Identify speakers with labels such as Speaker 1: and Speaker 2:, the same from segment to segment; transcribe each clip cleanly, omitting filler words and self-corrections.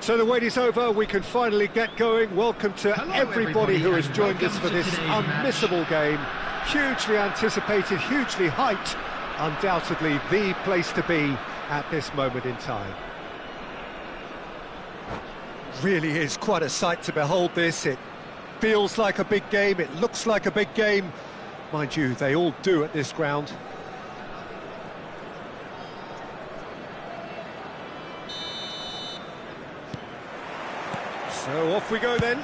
Speaker 1: So the wait is over, we can finally get going. Welcome to everybody who has joined us for this unmissable game. Hugely anticipated, hugely hyped, undoubtedly the place to be at this moment in time. Really is quite a sight to behold this. It feels like a big game, it looks like a big game. Mind you, they all do at this ground. So off we go then.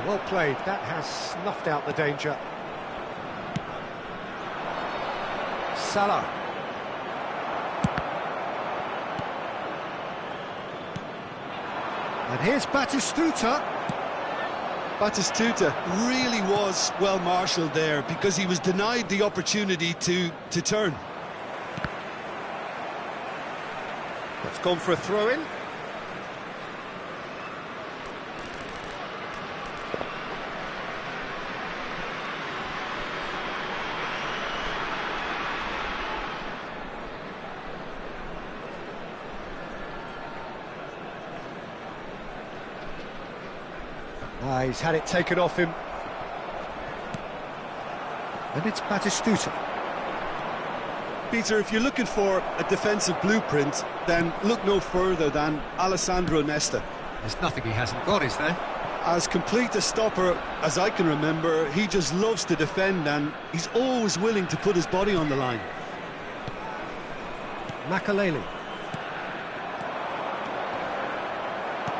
Speaker 1: Well played, that has snuffed out the danger. Salah. And here's Batistuta.
Speaker 2: Batistuta really was well marshalled there because he was denied the opportunity to turn.
Speaker 1: It's gone for a throw-in. He's had it taken off him. And it's Batistuta.
Speaker 2: Peter, if you're looking for a defensive blueprint, then look no further than Alessandro Nesta.
Speaker 1: There's nothing he hasn't got, is there?
Speaker 2: As complete a stopper as I can remember, he just loves to defend and he's always willing to put his body on the line.
Speaker 1: Makaleli.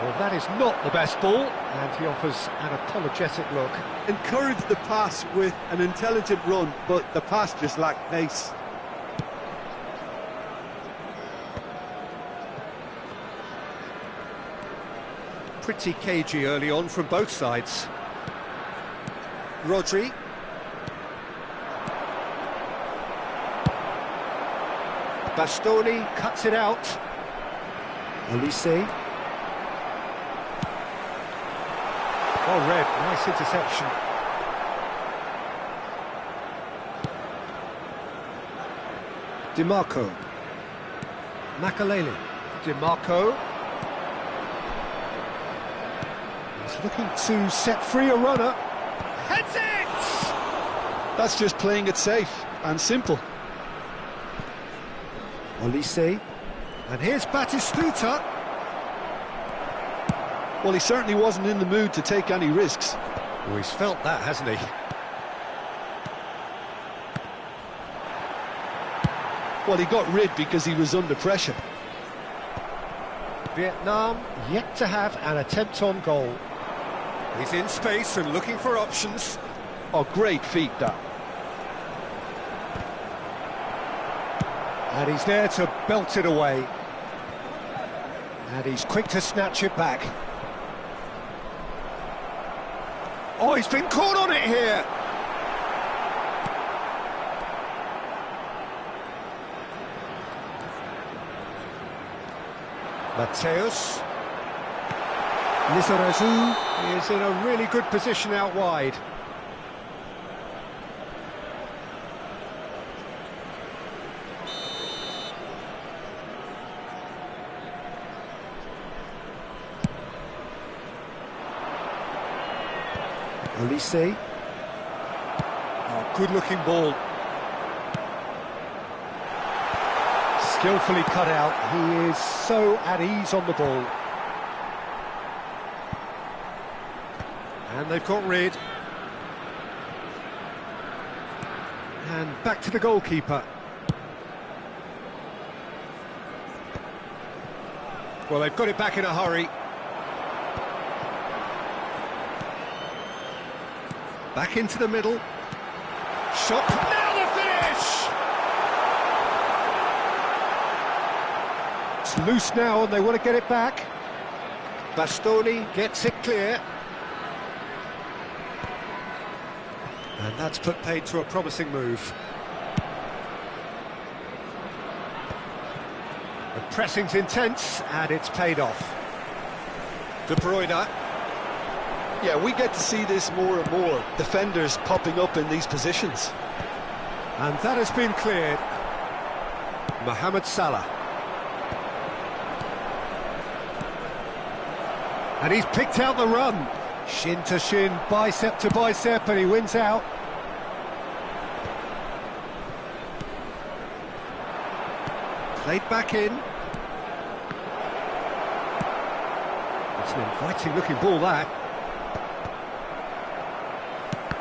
Speaker 1: Well, that is not the best ball, and he offers an apologetic look.
Speaker 2: Encouraged the pass with an intelligent run, but the pass just lacked pace.
Speaker 1: Pretty cagey early on from both sides. Rodri. Bastoni cuts it out. Olise. Oh, red, nice interception. DiMarco. Makaleli. DiMarco. He's looking to set free a runner. Heads it!
Speaker 2: That's just playing it safe and simple.
Speaker 1: Olise. And here's Batistuta.
Speaker 2: Well, he certainly wasn't in the mood to take any risks.
Speaker 1: Oh, he's felt that, hasn't he?
Speaker 2: Well, he got rid because he was under pressure.
Speaker 1: Vietnam yet to have an attempt on goal. He's in space and looking for options.
Speaker 2: Oh, great feat, that.
Speaker 1: And he's there to belt it away. And he's quick to snatch it back. Oh, he's been caught on it here! Mateus. Lizarazu is in a really good position out wide. Olise. Oh, good-looking ball. Skillfully cut out. He is so at ease on the ball. And they've got rid. And back to the goalkeeper. Well, they've got it back in a hurry. Back into the middle. Shot. Now the finish! It's loose now and they want to get it back. Bastoni gets it clear. And that's put paid to a promising move. The pressing's intense and it's paid off. De Bruyne.
Speaker 2: Yeah, we get to see this more and more. Defenders popping up in these positions.
Speaker 1: And that has been cleared. Mohamed Salah. And he's picked out the run. Shin to shin, bicep to bicep, and he wins out. Played back in. It's an inviting looking ball, that.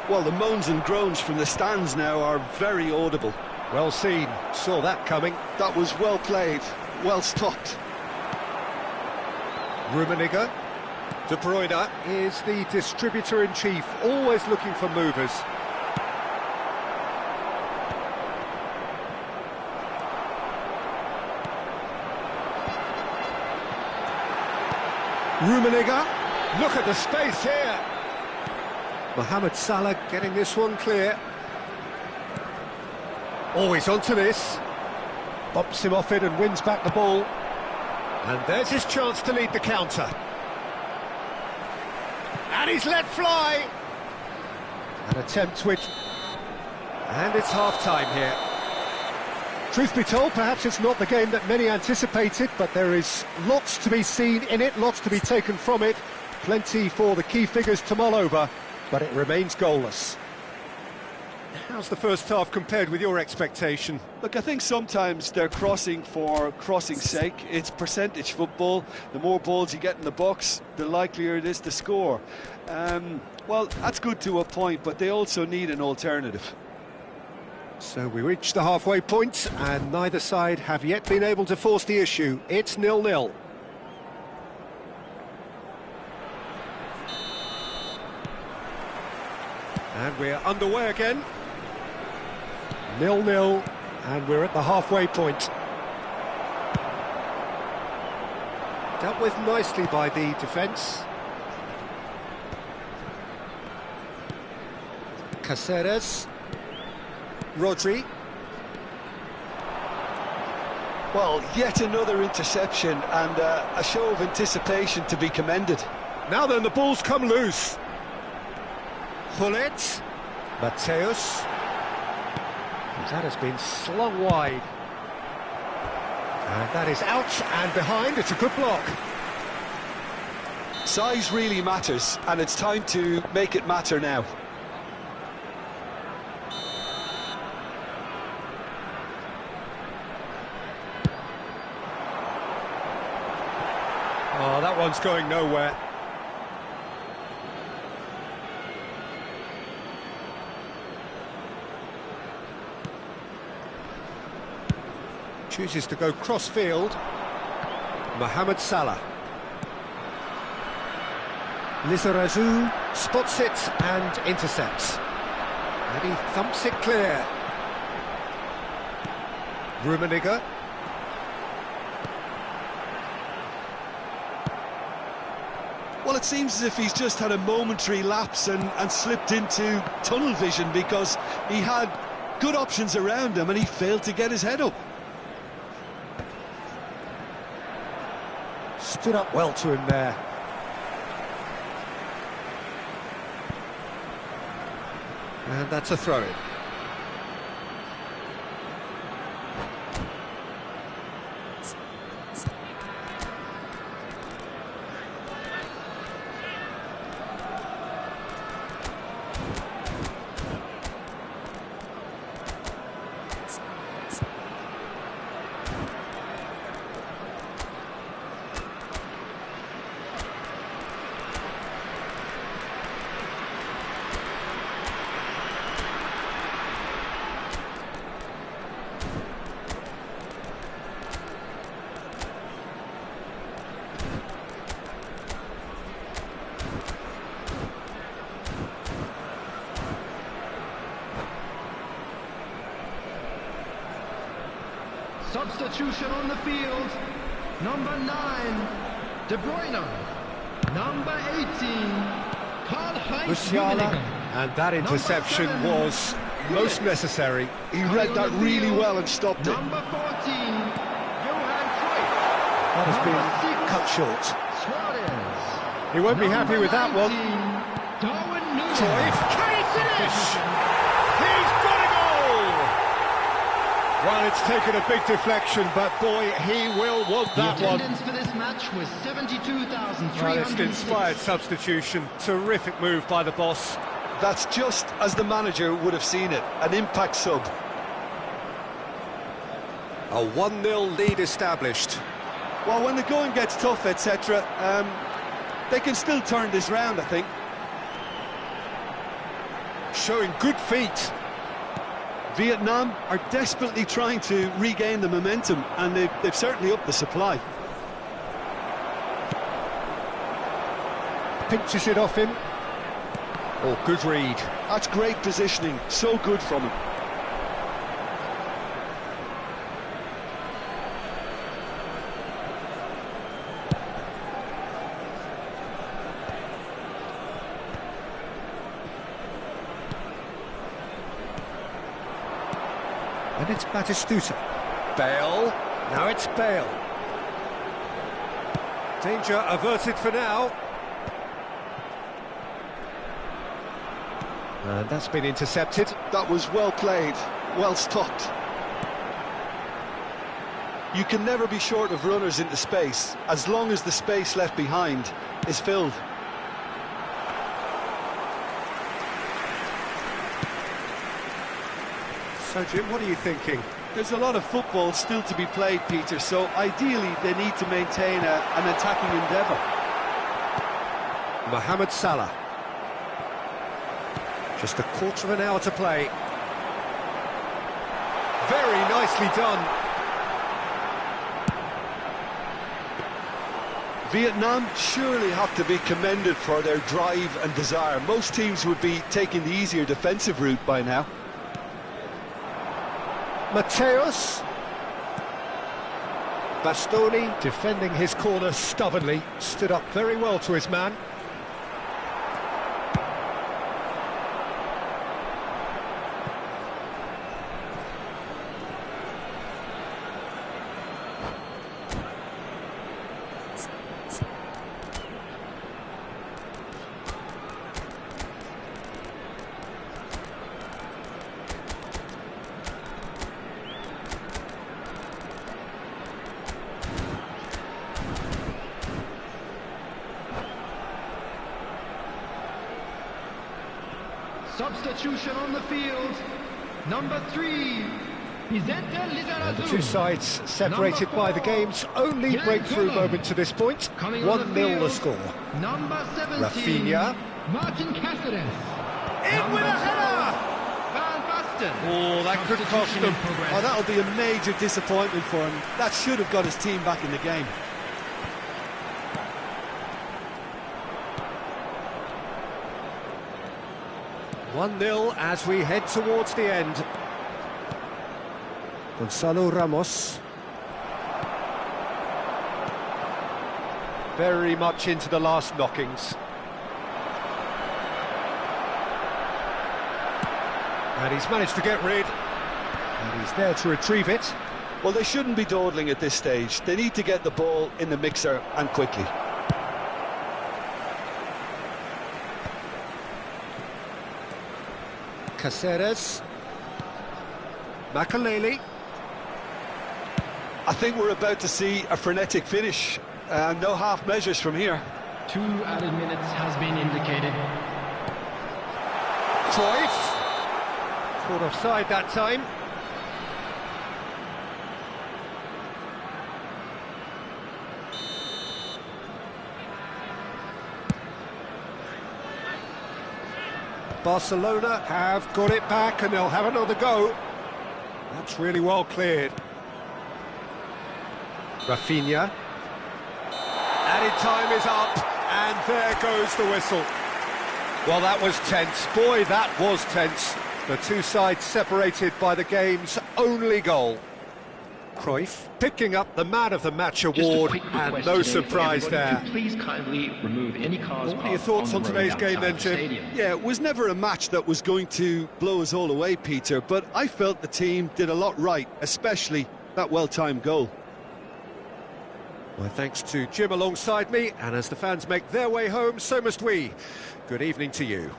Speaker 2: Well, the moans and groans from the stands now are very audible.
Speaker 1: Well seen, saw that coming.
Speaker 2: That was well played, well stopped.
Speaker 1: Rummenigge. De Bruyne is the distributor-in-chief, always looking for movers. Rummenigge, look at the space here. Mohamed Salah getting this one clear. Always onto this. Bops him off it and wins back the ball. And there's his chance to lead the counter. And he's let fly. An attempt which... And it's half-time here. Truth be told, perhaps it's not the game that many anticipated, but there is lots to be seen in it, lots to be taken from it. Plenty for the key figures to mull over, but it remains goalless. How's the first half compared with your expectation?
Speaker 2: Look, I think sometimes they're crossing for crossing's sake. It's percentage football. The more balls you get in the box, the likelier it is to score. Well, that's good to a point, but they also need an alternative.
Speaker 1: So we reach the halfway point, and neither side have yet been able to force the issue. It's 0-0. And we're underway again. 0-0, and we're at the halfway point. Dealt with nicely by the defence. Caceres. Rodri.
Speaker 2: Well, yet another interception and a show of anticipation to be commended.
Speaker 1: Now then, the ball's come loose. Hullet. Mateus. That has been slung wide. And that is out and behind. It's a good block.
Speaker 2: Size really matters, and it's time to make it matter now.
Speaker 1: Oh, that one's going nowhere. Chooses to go cross-field. Mohamed Salah. Lizarazu spots it and intercepts. And he thumps it clear. Rummenigge.
Speaker 2: Well, it seems as if he's just had a momentary lapse and slipped into tunnel vision, because he had good options around him and he failed to get his head up.
Speaker 1: Stood up well to him there. And that's a throw-in.
Speaker 3: Substitution on the field. Number 9, De Bruyne. Number 18, Karl-Heinz
Speaker 1: Musiala.
Speaker 3: Rummenigge.
Speaker 1: And that interception was most necessary.
Speaker 2: He read that really well and stopped it.
Speaker 3: Number 14, Johan Cruyff.
Speaker 1: That has been
Speaker 3: Number 6,
Speaker 1: cut short.
Speaker 3: Suarez.
Speaker 1: He won't be happy with that one.
Speaker 3: Darwin Núñez.
Speaker 1: Cruyff, can he finish? He's got a goal! Well, it's taken a big deflection, but boy, he will want that one.
Speaker 3: The attendance for this match was 72,300.
Speaker 1: Well, it's an inspired substitution. Terrific move by the boss.
Speaker 2: That's just as the manager would have seen it, an impact sub.
Speaker 1: A 1-0 lead established.
Speaker 2: Well, when the going gets tough, etc., they can still turn this round, I think.
Speaker 1: Showing good feet.
Speaker 2: Vietnam are desperately trying to regain the momentum, and they've certainly upped the supply.
Speaker 1: Pinches it off him. Oh, good read.
Speaker 2: That's great positioning, so good from him.
Speaker 1: And it's Batistuta. Bale. Now it's Bale. Danger averted for now. And that's been intercepted.
Speaker 2: That was well played, well stopped. You can never be short of runners into space, as long as the space left behind is filled.
Speaker 1: So, Jim, what are you thinking?
Speaker 2: There's a lot of football still to be played, Peter, so ideally they need to maintain an attacking endeavour.
Speaker 1: Mohamed Salah. Just a quarter of an hour to play. Very nicely done.
Speaker 2: Vietnam surely have to be commended for their drive and desire. Most teams would be taking the easier defensive route by now.
Speaker 1: Mateus. Bastoni defending his corner stubbornly, stood up very well to his man.
Speaker 3: Substitution on the field. Number 3, Vicente
Speaker 1: And the
Speaker 3: Lizarazu.
Speaker 1: two sides separated by the game's only breakthrough moment to this point. 1-0 the score.
Speaker 3: Number 17,
Speaker 1: Rafinha.
Speaker 3: Martin Cáceres.
Speaker 1: In with a header!
Speaker 3: Van Basten.
Speaker 1: Oh, that could cost them.
Speaker 2: Oh, that'll be a major disappointment for him. That should have got his team back in the game.
Speaker 1: One-0 as we head towards the end. Gonzalo Ramos. Very much into the last knockings. And he's managed to get rid. And he's there to retrieve it.
Speaker 2: Well, they shouldn't be dawdling at this stage. They need to get the ball in the mixer and quickly.
Speaker 1: Cáceres. Makaleli.
Speaker 2: I think we're about to see a frenetic finish. No half measures from here.
Speaker 3: 2 added minutes has been indicated.
Speaker 1: Cruyff. Caught offside that time. Barcelona have got it back and they'll have another go. That's really well cleared. Rafinha. Added time is up, and there goes the whistle. Well, that was tense. Boy, that was tense. The two sides separated by the game's only goal. Cruyff picking up the Man of the Match award, and no surprise there.
Speaker 4: Please kindly remove any cars.
Speaker 1: What are your thoughts on today's game then, Jim?
Speaker 2: Yeah, it was never a match that was going to blow us all away, Peter, but I felt the team did a lot right, especially that well-timed goal.
Speaker 1: My thanks to Jim alongside me, and as the fans make their way home, so must we. Good evening to you.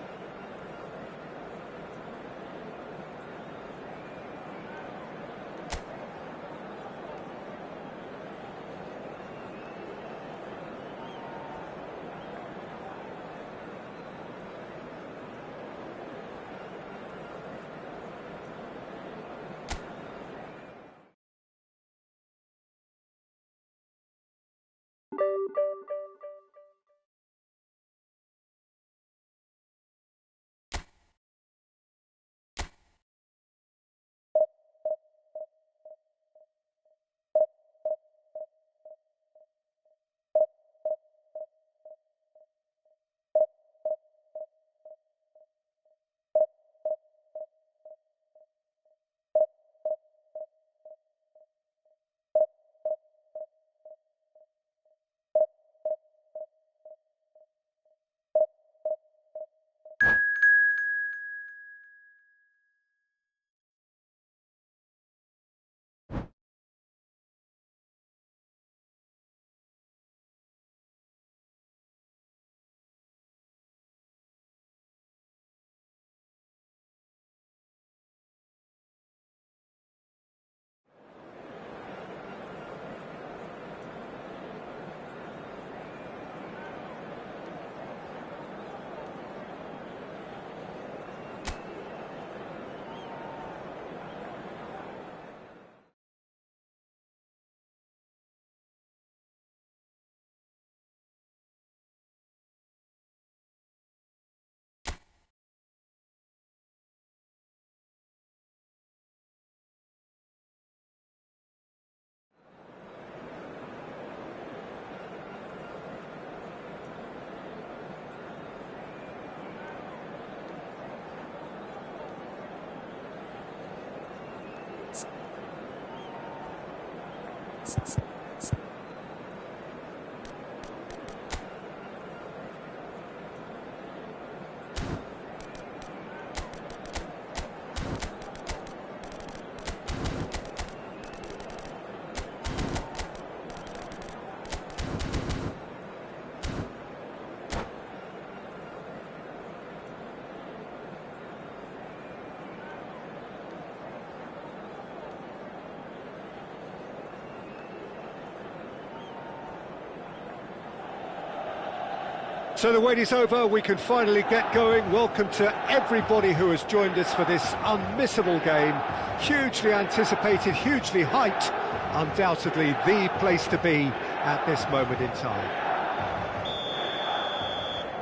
Speaker 1: So the wait is over, we can finally get going. Welcome to everybody who has joined us for this unmissable game. Hugely anticipated, hugely hyped, undoubtedly the place to be at this moment in time.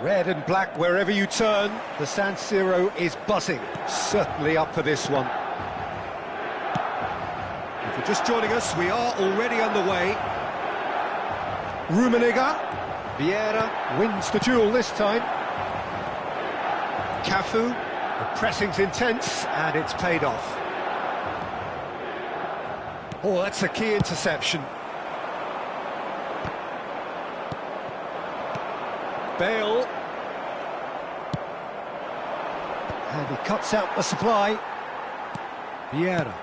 Speaker 1: Red and black wherever you turn, the San Siro is buzzing. Certainly up for this one. If you're just joining us, we are already underway. Rummenigge. Vieira wins the duel this time. Cafu, the pressing's intense, and it's paid off. Oh, that's a key interception. Bale. And he cuts out the supply. Vieira.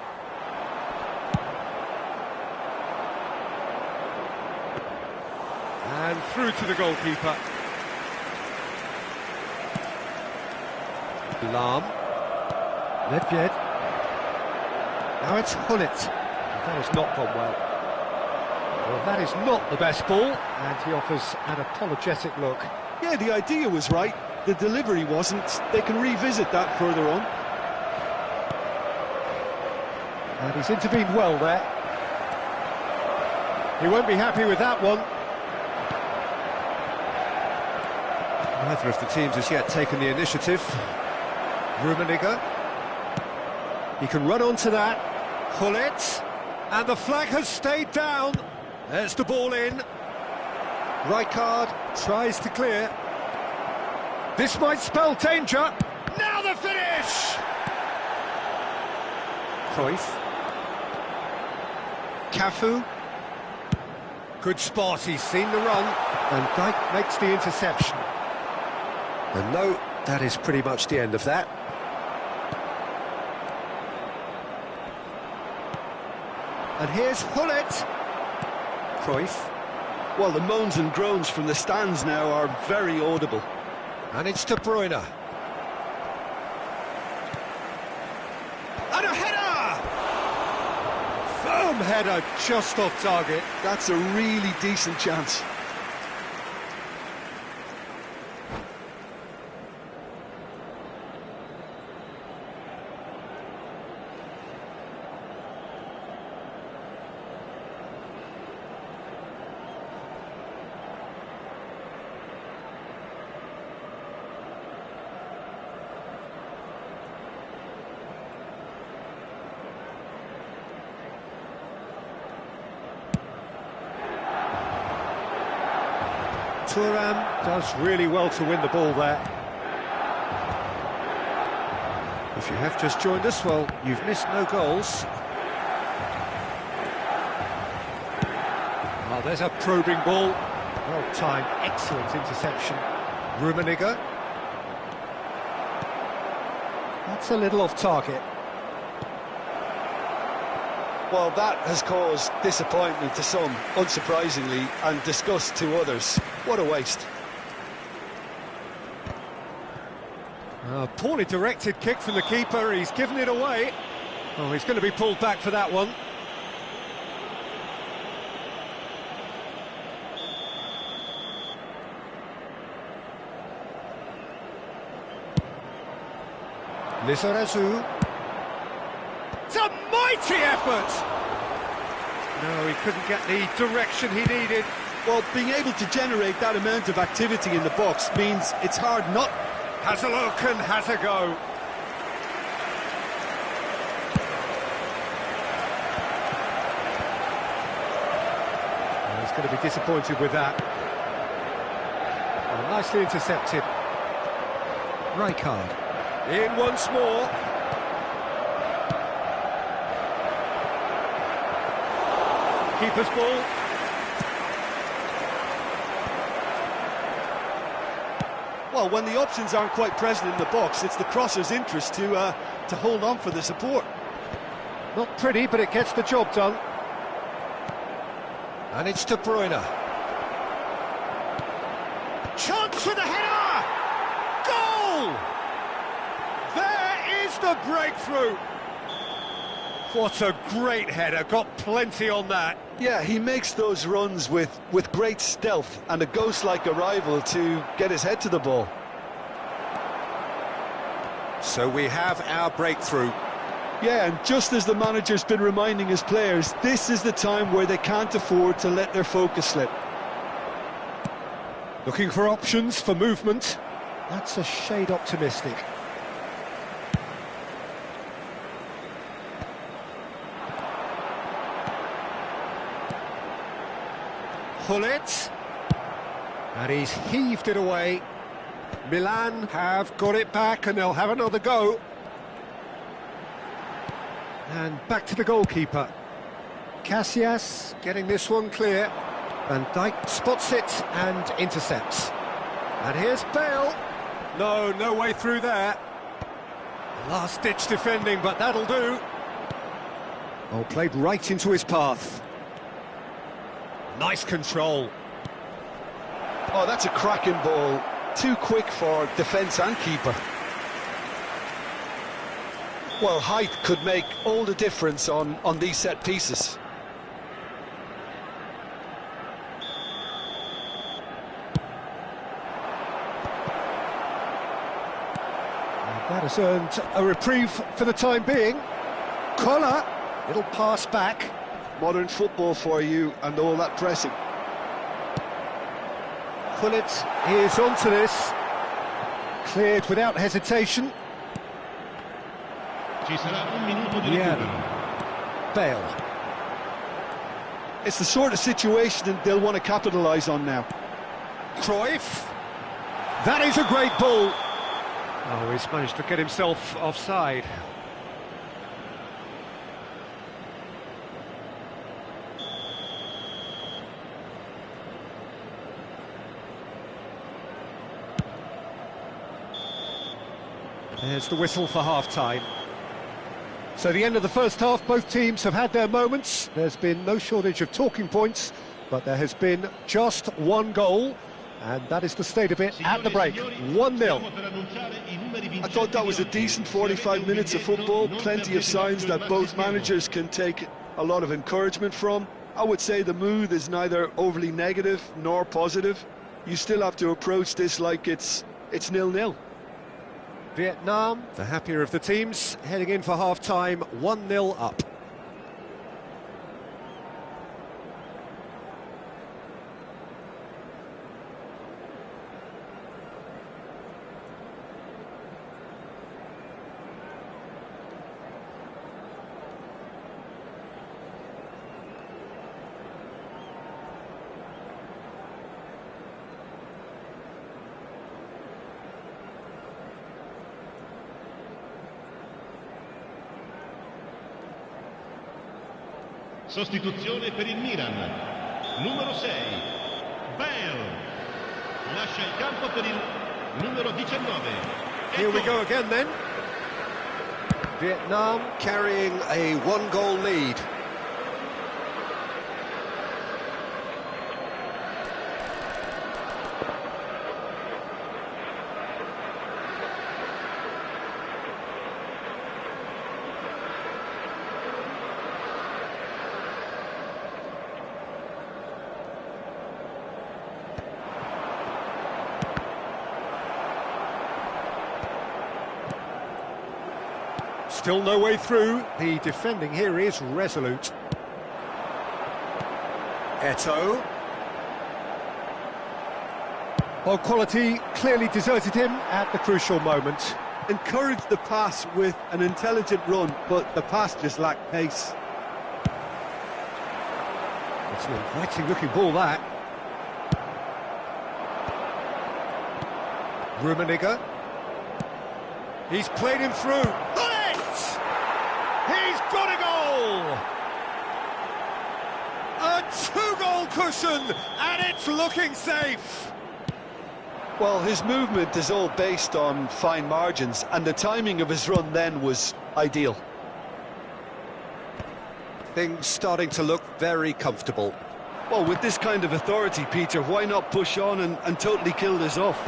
Speaker 1: And through to the goalkeeper. Lahm. Nedved. Now it's Hullet. That has not gone well. Well, that is not the best ball, and he offers an apologetic look.
Speaker 2: Yeah, the idea was right, the delivery wasn't. They can revisit that further on.
Speaker 1: And he's intervened well there. He won't be happy with that one. Neither of the teams has yet taken the initiative. Rummenigge. He can run onto that. Hullet. And the flag has stayed down. There's the ball in. Rijkaard tries to clear. This might spell danger. Now the finish! Cruyff. Cafu. Good spot, he's seen the run. And Dijk makes the interception. And no, that is pretty much the end of that. And here's Hullet. Cruyff.
Speaker 2: Well, the moans and groans from the stands now are very audible.
Speaker 1: And it's De Bruyne. And a header! Firm header, just off target.
Speaker 2: That's a really decent chance.
Speaker 1: Thuram does really well to win the ball there. If you have just joined us, well, you've missed no goals. Oh, there's a probing ball. Well timed, excellent interception. Rummenigge. That's a little off target.
Speaker 2: Well, that has caused disappointment to some, unsurprisingly, and disgust to others. What a waste.
Speaker 1: A poorly directed kick from the keeper, he's given it away. Oh, he's going to be pulled back for that one. Lizarazu. It's a mighty effort! No, he couldn't get the direction he needed.
Speaker 2: Well, being able to generate that amount of activity in the box means it's hard not...
Speaker 1: Has a look and has a go. Well, he's going to be disappointed with that. Well, nicely intercepted. Rijkaard. In once more. Keeper's ball.
Speaker 2: Well, when the options aren't quite present in the box, it's the crosser's interest to hold on for the support.
Speaker 1: Not pretty, but it gets the job done. And it's De Bruyne. Chance for the header! Goal! There is the breakthrough! What a great header, got plenty on that.
Speaker 2: Yeah, he makes those runs with great stealth and a ghost-like arrival to get his head to the ball.
Speaker 1: So we have our breakthrough.
Speaker 2: Yeah, and just as the manager's been reminding his players, this is the time where they can't afford to let their focus slip.
Speaker 1: Looking for options for movement. That's a shade optimistic. Gullit. And he's heaved it away. Milan have got it back and they'll have another go. And back to the goalkeeper. Casillas getting this one clear. Van Dijk spots it and intercepts. And here's Bale. No way through there. Last-ditch defending, but that'll do. Oh, played right into his path. Nice control.
Speaker 2: Oh, that's a cracking ball. Too quick for defence and keeper. Well, height could make all the difference on these set pieces.
Speaker 1: That has earned a reprieve for the time being. Collar, it'll pass back.
Speaker 2: Modern football for you and all that pressing.
Speaker 1: Gullit is onto this. Cleared without hesitation.
Speaker 3: Ci sarà un minuto di recupero.
Speaker 1: Bale.
Speaker 2: It's the sort of situation that they'll want to capitalise on now.
Speaker 1: Cruyff. That is a great ball. Oh, he's managed to get himself offside. There's the whistle for half-time. So the end of the first half, both teams have had their moments. There's been no shortage of talking points, but there has been just one goal, and that is the state of it at the break. 1-0.
Speaker 2: I thought that was a decent 45 minutes of football, plenty of signs that both managers can take a lot of encouragement from. I would say the mood is neither overly negative nor positive. You still have to approach this like it's 0-0.
Speaker 1: Vietnam, the happier of the teams, heading in for half-time, 1-0 up.
Speaker 3: Sostituzione per il Milan. Numero 6, Bale. Lascia il campo per il numero 19.
Speaker 1: Here we go again then. Vietnam carrying a one-goal lead. Still no way through. The defending here is resolute. Eto'o. Well, quality clearly deserted him at the crucial moment.
Speaker 2: Encouraged the pass with an intelligent run, but the pass just lacked pace.
Speaker 1: It's an inviting-looking ball, that. Rummenigge. He's played him through. He's got a goal! A Two-goal cushion, and it's looking safe.
Speaker 2: Well, his movement is all based on fine margins, and the timing of his run then was ideal.
Speaker 1: Things starting to look very comfortable.
Speaker 2: Well, with this kind of authority, Peter, why not push on and totally kill this off?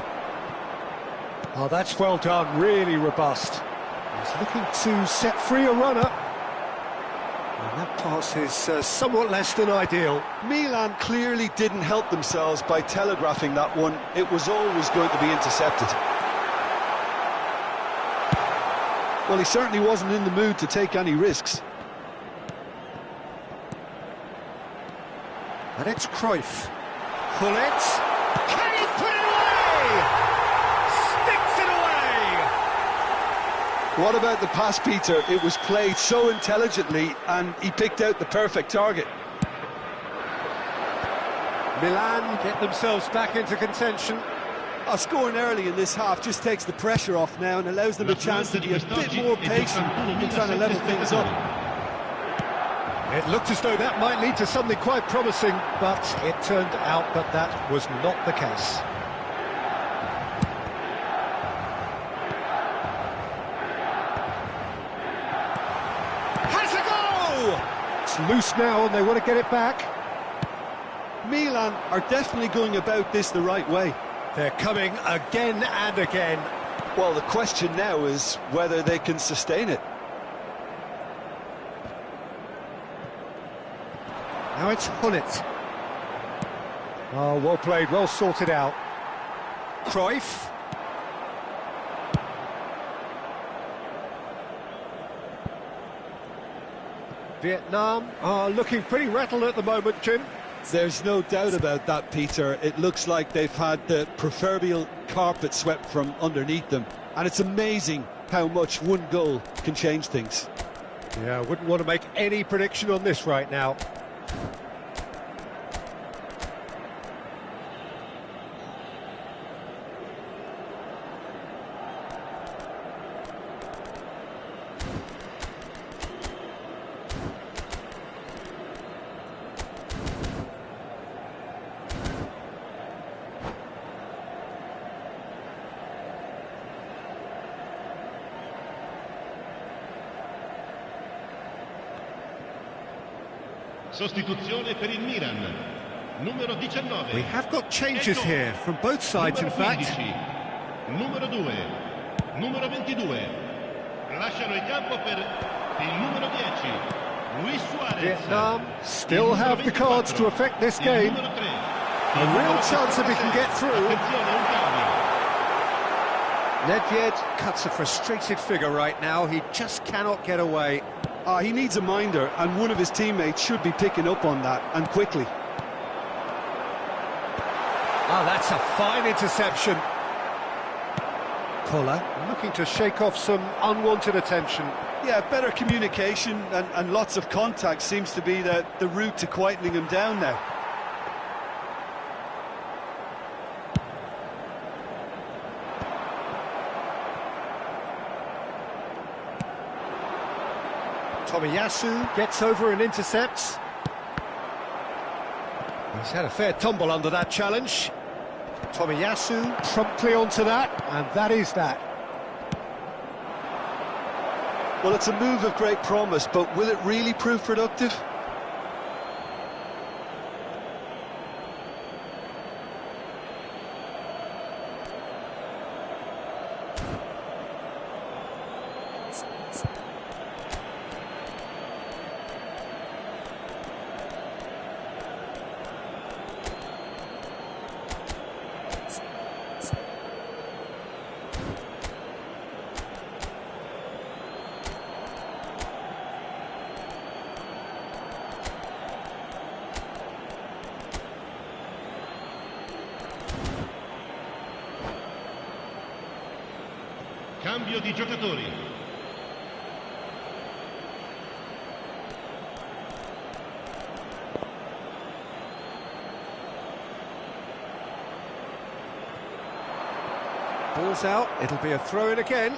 Speaker 1: Oh, that's well done, really robust. He's looking to set free a runner. And that pass is somewhat less than ideal.
Speaker 2: Milan clearly didn't help themselves by telegraphing that one. It was always going to be intercepted. Well, he certainly wasn't in the mood to take any risks.
Speaker 1: And it's Cruyff. Gullit. Can he put it away? Sticks it away!
Speaker 2: What about the pass, Peter? It was played so intelligently and he picked out the perfect target.
Speaker 1: Milan get themselves back into contention.
Speaker 2: Scoring early in this half just takes the pressure off now and allows them a chance to be a bit more patient in trying to level things up.
Speaker 1: It looked as though that might lead to something quite promising, but it turned out that that was not the case. Has a goal! It's loose now and they want to get it back.
Speaker 2: Milan are definitely going about this the right way.
Speaker 1: They're coming again and again.
Speaker 2: Well, the question now is whether they can sustain it.
Speaker 1: Now it's Gullit. Oh, well played, well sorted out. Cruyff. Vietnam are looking pretty rattled at the moment, Jim.
Speaker 2: There's no doubt about that, Peter. It looks like they've had the proverbial carpet swept from underneath them. And it's amazing how much one goal can change things.
Speaker 1: Yeah, I wouldn't want to make any prediction on this right now.
Speaker 3: Sostituzione per il Milan, numero 19.
Speaker 1: We have got changes here from both sides, in fact.
Speaker 3: 15, numero 2, numero 22. Lasciano il campo per il numero 10, Luis Suarez.
Speaker 1: Vietnam still have the cards to affect this game. A real chance if he can get through. Nedved cuts a frustrated figure right now. He just cannot get away.
Speaker 2: He needs a minder, and one of his teammates should be picking up on that, and quickly.
Speaker 1: That's a fine interception. Koller looking to shake off some unwanted attention.
Speaker 2: Yeah, better communication and lots of contact seems to be the route to quietening him down now.
Speaker 1: Tomiyasu gets over and intercepts. He's had a fair tumble under that challenge. Tomiyasu promptly onto that, and that is that.
Speaker 2: Well, it's a move of great promise, but will it really prove productive?
Speaker 3: Cambio di giocatori.
Speaker 1: Ball's out, it'll be a throw-in again.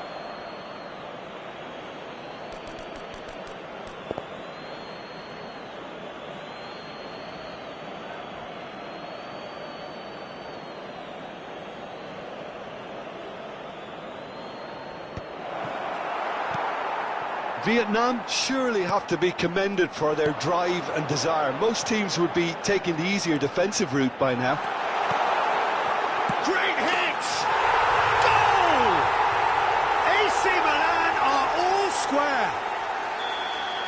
Speaker 2: Vietnam surely have to be commended for their drive and desire. Most teams would be taking the easier defensive route by now.
Speaker 1: Great hit! Goal! AC Milan are all square.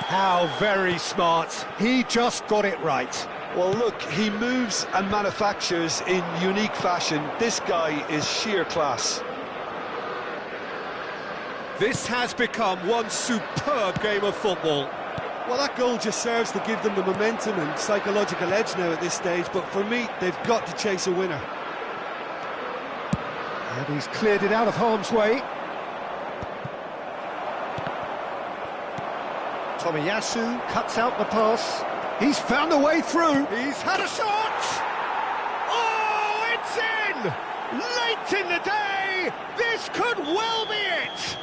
Speaker 1: How very smart. He just got it right.
Speaker 2: Well, look, he moves and manufactures in unique fashion. This guy is sheer class.
Speaker 1: This has become one superb game of football.
Speaker 2: Well, that goal just serves to give them the momentum and psychological edge now at this stage, but for me, they've got to chase a winner.
Speaker 1: And he's cleared it out of harm's way. Tomiyasu cuts out the pass. He's found a way through. He's had a shot! Oh, it's in! Late in the day, this could well be it!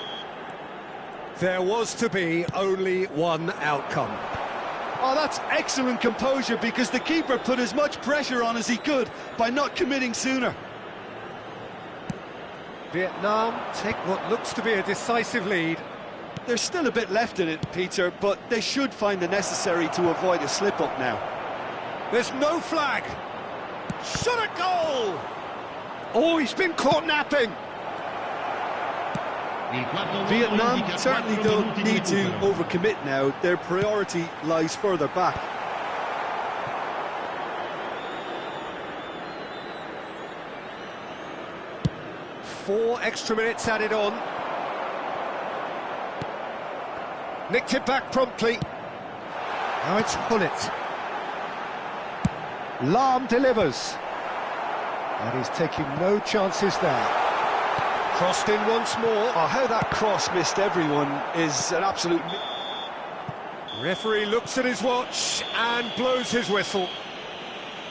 Speaker 1: There was to be only one outcome.
Speaker 2: Oh, that's excellent composure, because the keeper put as much pressure on as he could by not committing sooner.
Speaker 1: Vietnam take what looks to be a decisive lead.
Speaker 2: There's still a bit left in it, Peter, but they should find the necessary to avoid a slip-up now.
Speaker 1: There's no flag. Shot a goal! Oh, he's been caught napping.
Speaker 2: Vietnam certainly don't need to overcommit now. Their priority lies further back.
Speaker 1: Four extra minutes added on. Nicked it back promptly. Now it's Hullet. Lam delivers. And he's taking no chances there. Crossed in once more.
Speaker 2: Oh, how that cross missed everyone is an absolute...
Speaker 1: Referee looks at his watch and blows his whistle.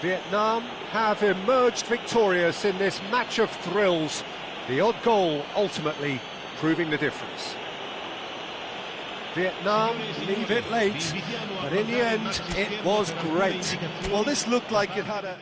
Speaker 1: Vietnam have emerged victorious in this match of thrills. The odd goal ultimately proving the difference. Vietnam leave it late, but in the end it was great.
Speaker 2: Well, this looked like it had a...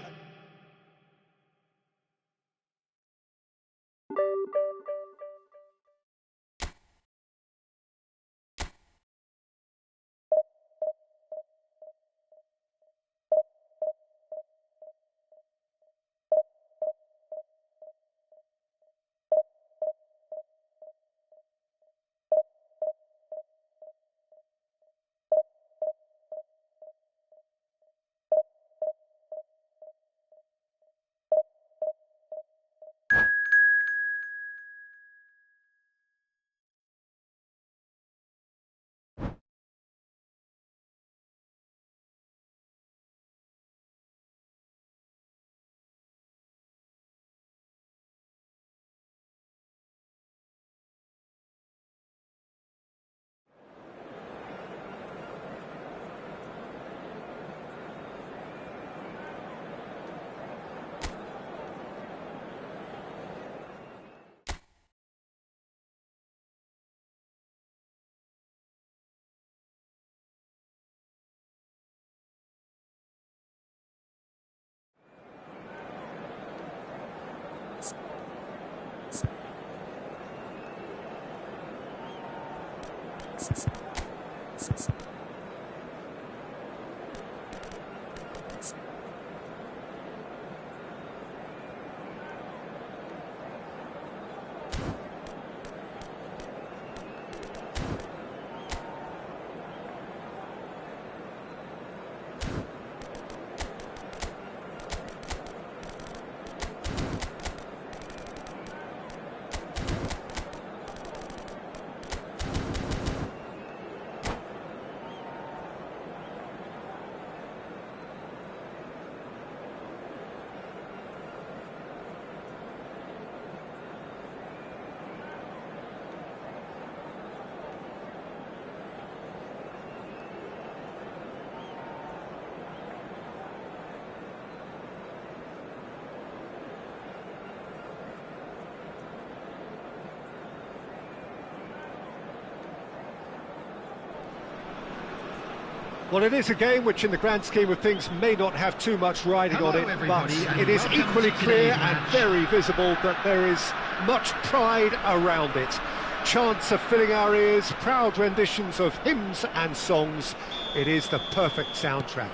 Speaker 1: Well, it is a game which in the grand scheme of things may not have too much riding on it, but it is equally clear and very visible that there is much pride around it. chants are filling our ears, proud renditions of hymns and songs. It is the perfect soundtrack.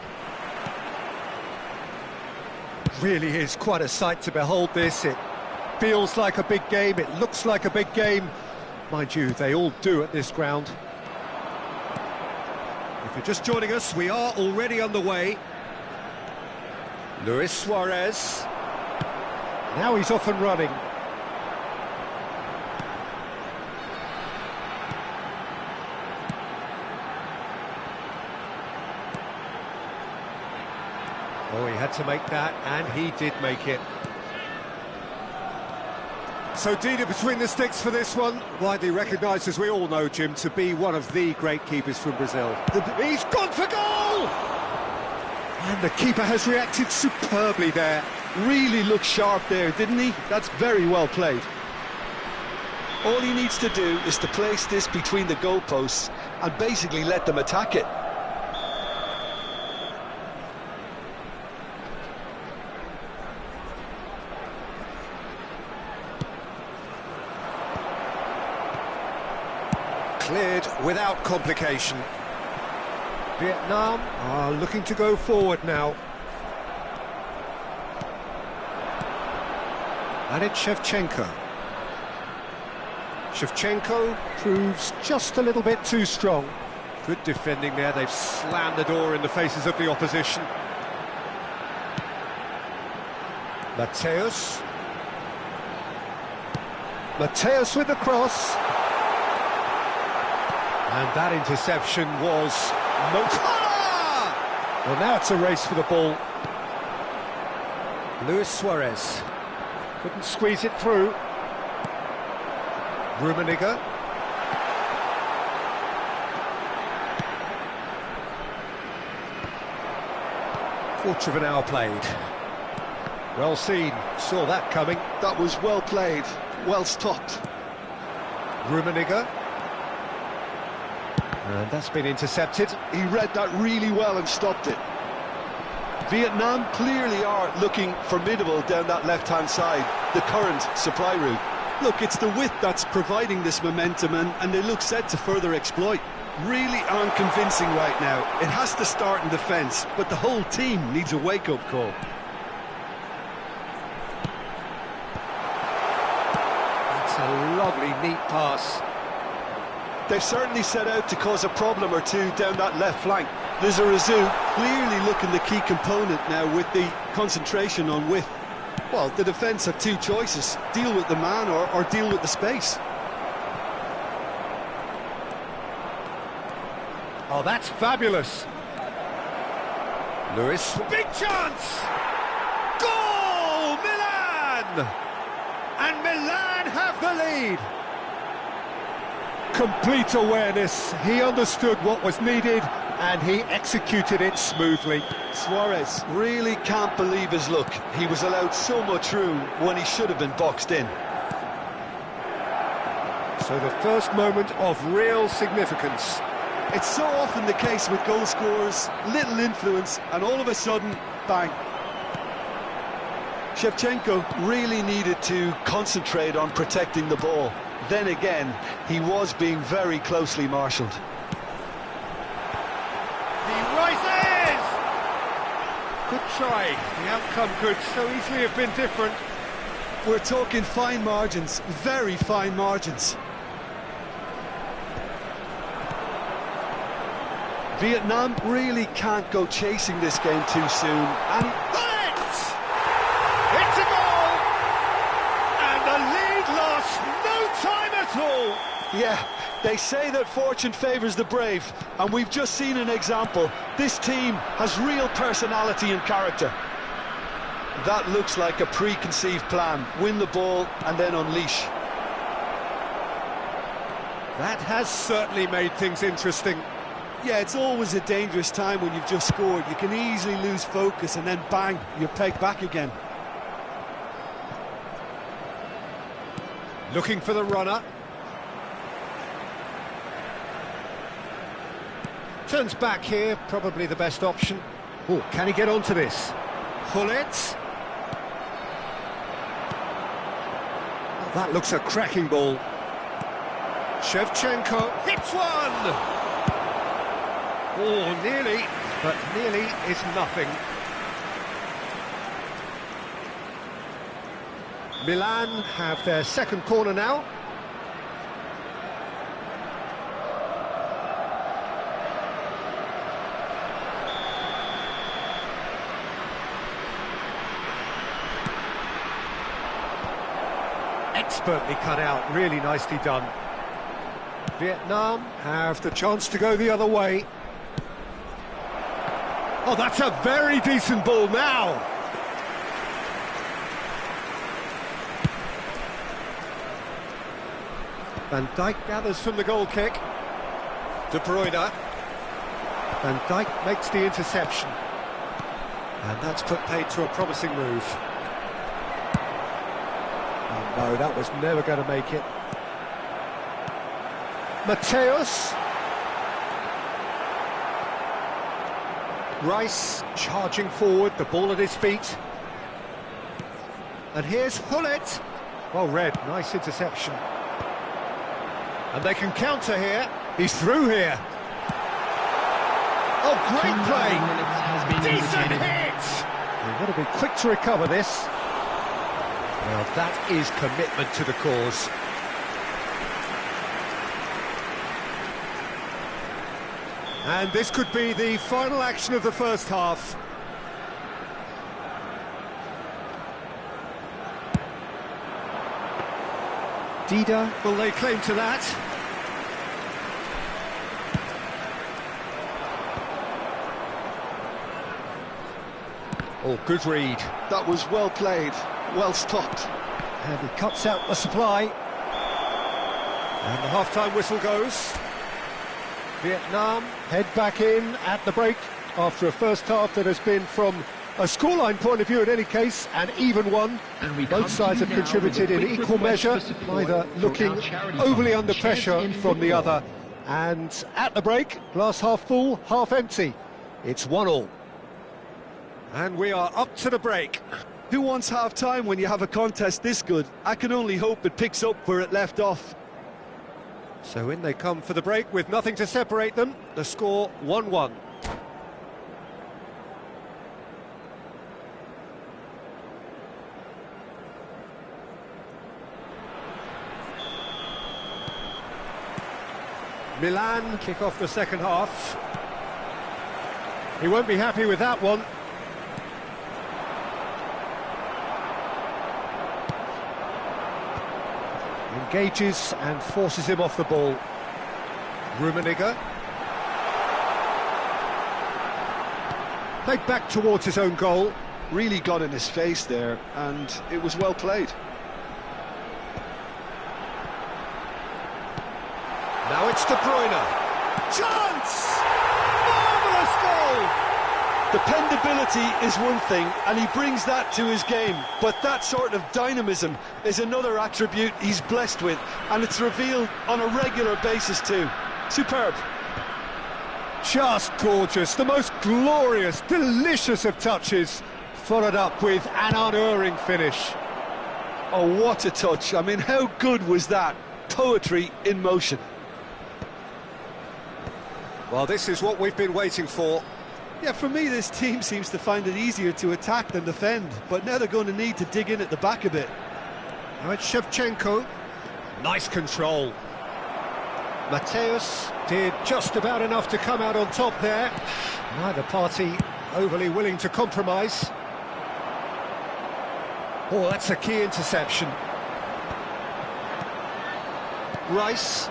Speaker 1: Really is quite a sight to behold this. It feels like a big game, it looks like a big game. Mind you, they all do at this ground. If you're just joining us, we are already underway. Luis Suarez. Now he's off and running. Oh, he had to make that, and he did make it. So Dida between the sticks for this one, widely recognised, as we all know, Jim, to be one of the great keepers from Brazil. He's gone for goal! And the keeper has reacted superbly there.
Speaker 2: Really looked sharp there, didn't he? That's very well played. All he needs to do is to place this between the goalposts and basically let them attack it.
Speaker 1: Cleared without complication. Vietnam are looking to go forward now. And it's Shevchenko. Shevchenko proves just a little bit too strong. Good defending there, they've slammed the door in the faces of the opposition. Mateus. Mateus with the cross. And that interception was... Well, now it's a race for the ball. Luis Suarez couldn't squeeze it through. Rummenigge. Quarter of an hour played. Well seen, saw that coming.
Speaker 2: That was well played, well stopped.
Speaker 1: Rummenigge. And that's been intercepted.
Speaker 2: He read that really well and stopped it. Vietnam clearly are looking formidable down that left-hand side, the current supply route. Look, it's the width that's providing this momentum, and they look set to further exploit. Really unconvincing right now. It has to start in defence, but the whole team needs a wake-up call.
Speaker 1: That's a lovely, neat pass.
Speaker 2: They've certainly set out to cause a problem or two down that left flank. Lizarazu clearly looking the key component now with the concentration on width. Well, the defence have two choices: deal with the man or deal with the space.
Speaker 1: Oh, that's fabulous. Luis, big chance! Goal, Milan! And Milan have the lead. Complete awareness, he understood what was needed and he executed it smoothly.
Speaker 2: Suarez really can't believe his luck. He was allowed so much room when he should have been boxed in.
Speaker 1: So the first moment of real significance.
Speaker 2: It's so often the case with goal scorers, little influence and all of a sudden, bang. Shevchenko really needed to concentrate on protecting the ball. Then again, he was being very closely marshalled.
Speaker 1: He rises! Good try. The outcome could so easily have been different.
Speaker 2: We're talking fine margins, very fine margins. Vietnam really can't go chasing this game too soon. And
Speaker 1: it's a goal! And the lead lost no time at all.
Speaker 2: Yeah, they say that fortune favours the brave, and we've just seen an example. This team has real personality and character. That looks like a preconceived plan. Win the ball and then unleash.
Speaker 1: That has certainly made things interesting.
Speaker 2: Yeah, it's always a dangerous time when you've just scored. You can easily lose focus and then bang, you're pegged back again.
Speaker 1: Looking for the runner. Turns back here, probably the best option. Oh, can he get onto this? Hullet. Oh, that looks a cracking ball. Shevchenko hits one! Oh, nearly, but nearly is nothing. Milan have their second corner now. Expertly cut out, really nicely done. Vietnam have the chance to go the other way. Oh, that's a very decent ball now. Van Dijk gathers from the goal kick. De Bruyne. Van Dijk makes the interception. And that's put paid to a promising move. Oh no, that was never going to make it. Mateus. Rice charging forward, the ball at his feet. And here's Hullet. Well read, nice interception. And they can counter here. He's through here. Oh, great play! Decent hit! They've got to be quick to recover this. Well, that is commitment to the cause. And this could be the final action of the first half. Dida will lay claim to that. Oh, good read.
Speaker 2: That was well played, well stopped.
Speaker 1: And he cuts out the supply. And the half-time whistle goes. Vietnam head back in at the break after a first half that has been, from a scoreline point of view in any case, an even one. Both sides have contributed in equal measure, neither looking overly under pressure from the other. And at the break, glass half full, half empty. It's 1-1. And we are up to the break.
Speaker 2: Who wants half-time when you have a contest this good? I can only hope it picks up where it left off.
Speaker 1: So in they come for the break with nothing to separate them. The score 1-1. Milan kick off the second half. He won't be happy with that one. Engages and forces him off the ball. Rummenigge. Played back towards his own goal.
Speaker 2: Really got in his face there, and it was well played.
Speaker 1: Now it's De Bruyne. Chance! Marvellous goal!
Speaker 2: Dependability is one thing, and he brings that to his game, but that sort of dynamism is another attribute he's blessed with, and it's revealed on a regular basis too. Superb.
Speaker 1: Just gorgeous, the most glorious, delicious of touches, followed up with an unerring finish.
Speaker 2: Oh, what a touch. I mean, how good was that? Poetry in motion.
Speaker 1: Well, this is what we've been waiting for.
Speaker 2: Yeah, for me, this team seems to find it easier to attack than defend, but now they're going to need to dig in at the back a bit.
Speaker 1: Now it's Shevchenko. Nice control. Mateus did just about enough to come out on top there. Neither party overly willing to compromise. Oh, that's a key interception. Rice.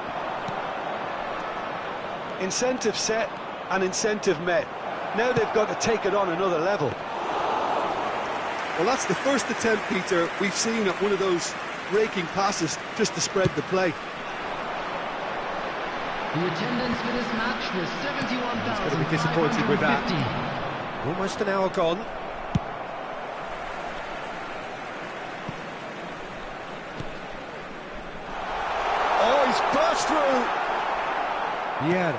Speaker 2: Incentive set and incentive met. Now they've got to take it on another level. Well, that's the first attempt, Peter, we've seen at one of those raking passes just to spread the play.
Speaker 5: The attendance for this match was 71,000.
Speaker 1: He's going to be disappointed with that. Almost an hour gone. Oh, he's burst through! Yeah.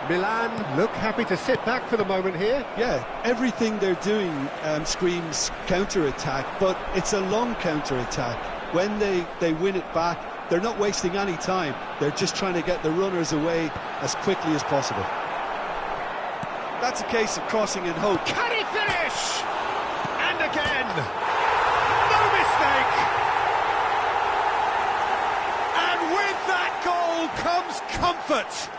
Speaker 1: Milan look happy to sit back for the moment here.
Speaker 2: Yeah, everything they're doing screams counter-attack, but it's a long counter-attack. When they win it back, They're not wasting any time. They're just trying to get the runners away as quickly as possible. That's a case of crossing in hope.
Speaker 1: Can he finish? And again. No mistake. And with that goal comes comfort.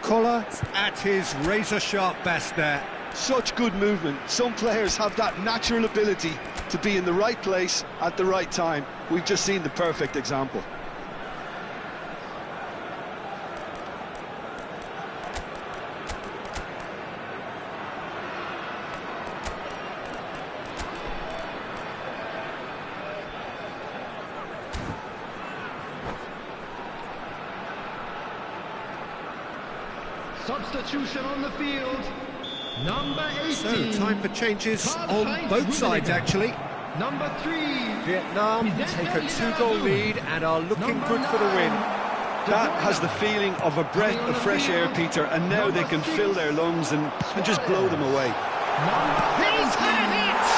Speaker 1: Collar at his razor-sharp best there.
Speaker 2: Such good movement. Some players have that natural ability to be in the right place at the right time. We've just seen the perfect example.
Speaker 5: Substitution on the field. Number 18.
Speaker 1: So, time for changes on both sides, actually.
Speaker 5: Number 3.
Speaker 1: Vietnam take a 2-goal lead and are looking good for the win.
Speaker 2: That has the feeling of a breath of fresh air, Peter, and now they can fill their lungs and just blow them away.
Speaker 1: He's had it!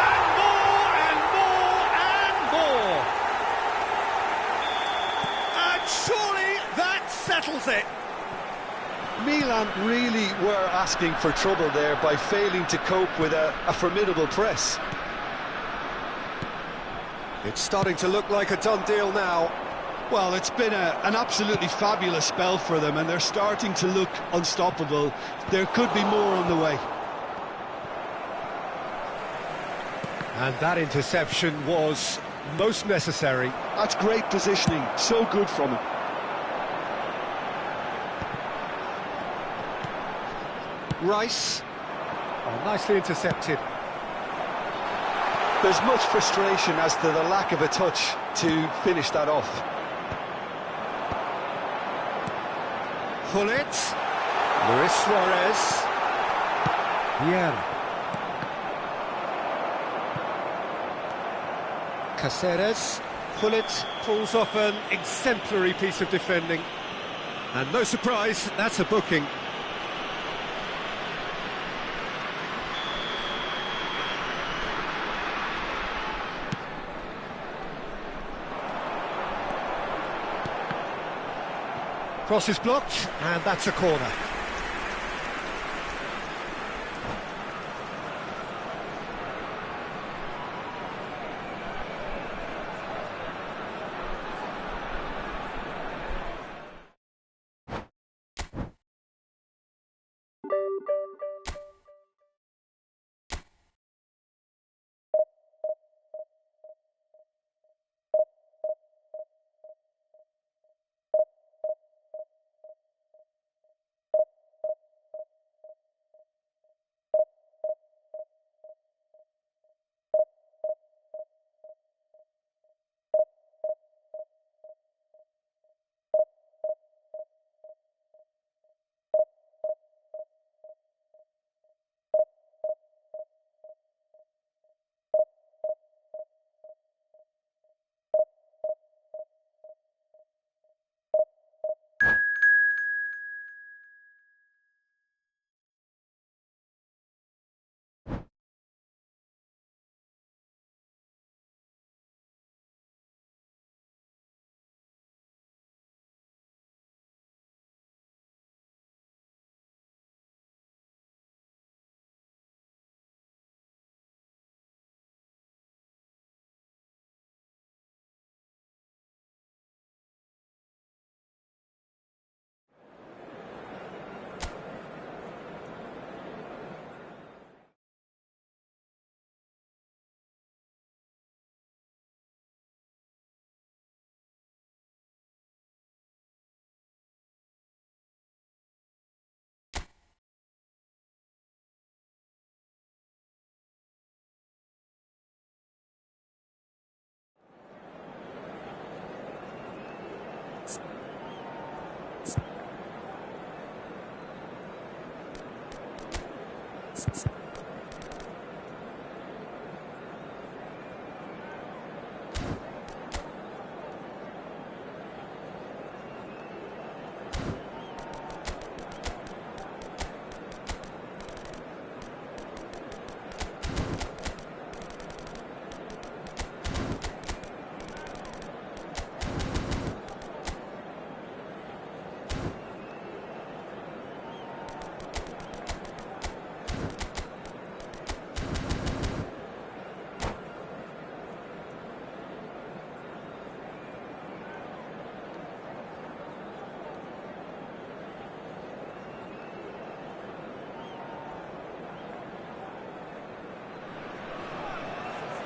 Speaker 1: And more, and more, and more! And surely that settles it!
Speaker 2: Milan really were asking for trouble there by failing to cope with a formidable press.
Speaker 1: It's starting to look like a done deal now.
Speaker 2: Well, it's been an absolutely fabulous spell for them, and they're starting to look unstoppable. There could be more on the way.
Speaker 1: And that interception was most necessary.
Speaker 2: That's great positioning, so good from him.
Speaker 1: Rice. Oh, nicely intercepted.
Speaker 2: There's much frustration as to the lack of a touch to finish that off.
Speaker 1: Pullet. Luis Suarez. Vieira. Caceres. Pullet pulls off an exemplary piece of defending. And no surprise, that's a booking. Cross is blocked, and that's a corner.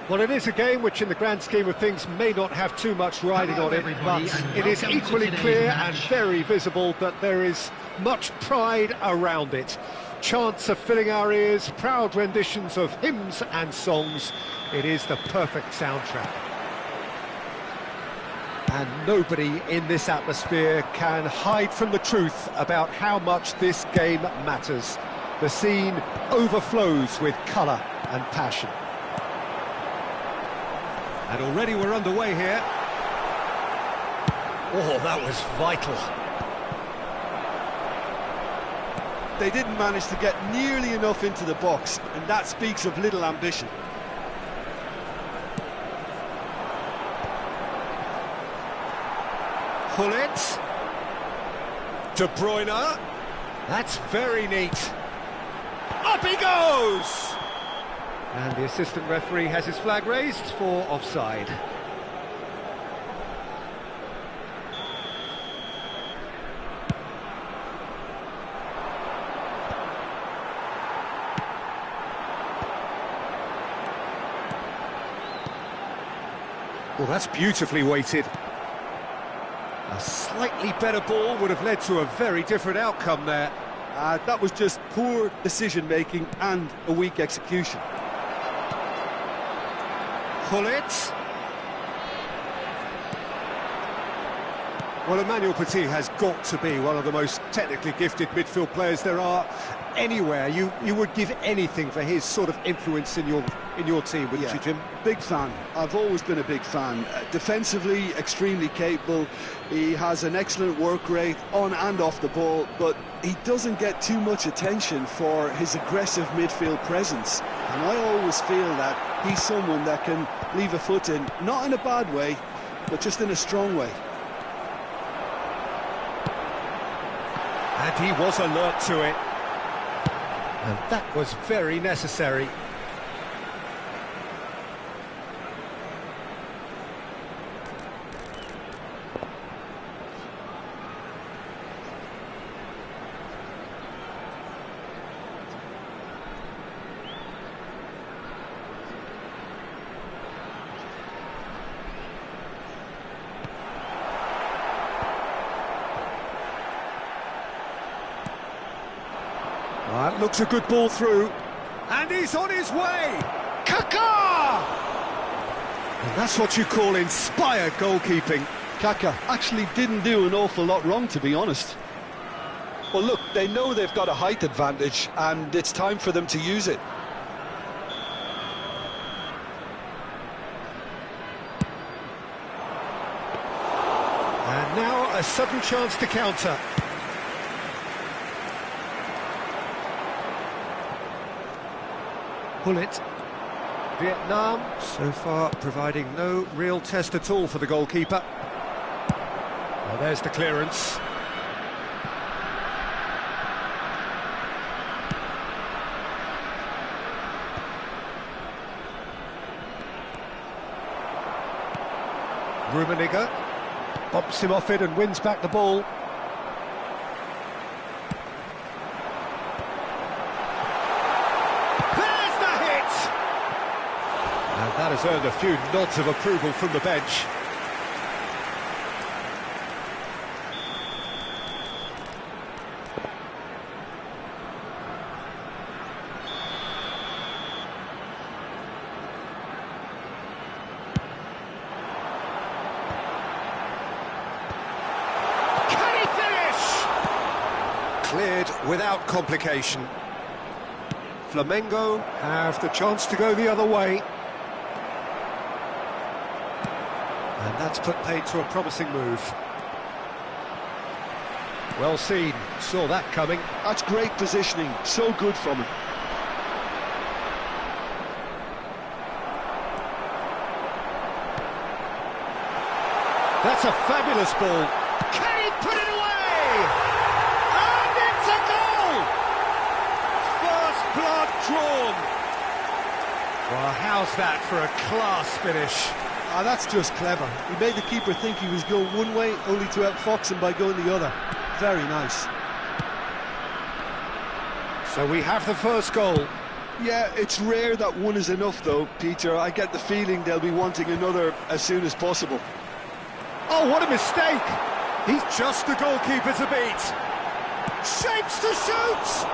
Speaker 1: Well, it is a game which, in the grand scheme of things, may not have too much riding on it, but it is equally clear and very visible that there is much pride around it. Chants are filling our ears, proud renditions of hymns and songs. It is the perfect soundtrack. And nobody in this atmosphere can hide from the truth about how much this game matters. The scene overflows with colour and passion. And already we're underway here. Oh, that was vital.
Speaker 2: They didn't manage to get nearly enough into the box, and that speaks of little ambition.
Speaker 1: Gullit. De Bruyne. That's very neat. Up he goes! And the assistant referee has his flag raised for offside. Well, that's beautifully weighted. A slightly better ball would have led to a very different outcome there.
Speaker 2: That was just poor decision-making and a weak execution.
Speaker 1: Gullit. Well, Emmanuel Petit has got to be one of the most technically gifted midfield players there are anywhere. You would give anything for his sort of influence in your team, wouldn't you, Jim?
Speaker 2: Big fan. I've always been a big fan. Defensively, extremely capable. He has an excellent work rate on and off the ball, but he doesn't get too much attention for his aggressive midfield presence. And I always feel that he's someone that can leave a foot in, not in a bad way, but just in a strong way.
Speaker 1: And he was alert to it. And that was very necessary. That looks a good ball through. And he's on his way! Kaká! And that's what you call inspired goalkeeping.
Speaker 2: Kaká actually didn't do an awful lot wrong, to be honest.
Speaker 1: Well, look, they know they've got a height advantage, and it's time for them to use it. And now a sudden chance to counter. Gullit. Vietnam, so far providing no real test at all for the goalkeeper. Well, there's the clearance. Rummenigge bumps him off it and wins back the ball. That has earned a few nods of approval from the bench. Can he finish? Cleared without complication. Flamengo have the chance to go the other way. And that's put paid to a promising move. Well seen, saw that coming.
Speaker 2: That's great positioning, so good from him.
Speaker 1: That's a fabulous ball. Can he put it away? And it's a goal! First blood drawn. Well, how's that for a class finish?
Speaker 2: Ah, that's just clever. He made the keeper think he was going one way, only to outfox him by going the other. Very nice.
Speaker 1: So we have the first goal.
Speaker 2: Yeah, it's rare that one is enough though, Peter. I get the feeling they'll be wanting another as soon as possible.
Speaker 1: Oh, what a mistake! He's just the goalkeeper to beat. Shapes to shoot!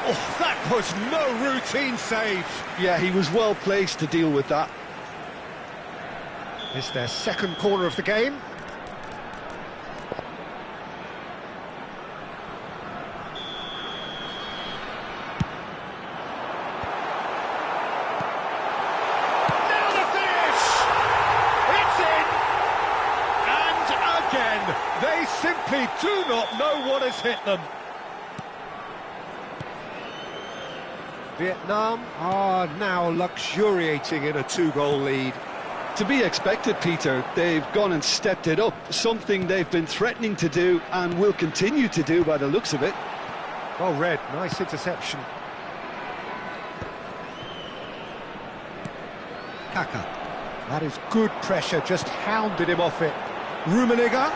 Speaker 1: Oh, that was no routine save.
Speaker 2: Yeah, he was well placed to deal with that.
Speaker 1: It's their second corner of the game. Now the finish! It's in! And again, they simply do not know what has hit them. Vietnam are now luxuriating in a two-goal lead.
Speaker 2: To be expected, Peter. They've gone and stepped it up, something they've been threatening to do and will continue to do by the looks of it.
Speaker 1: Well read, nice interception. Kaka. That is good pressure, just hounded him off it. Rummenigge.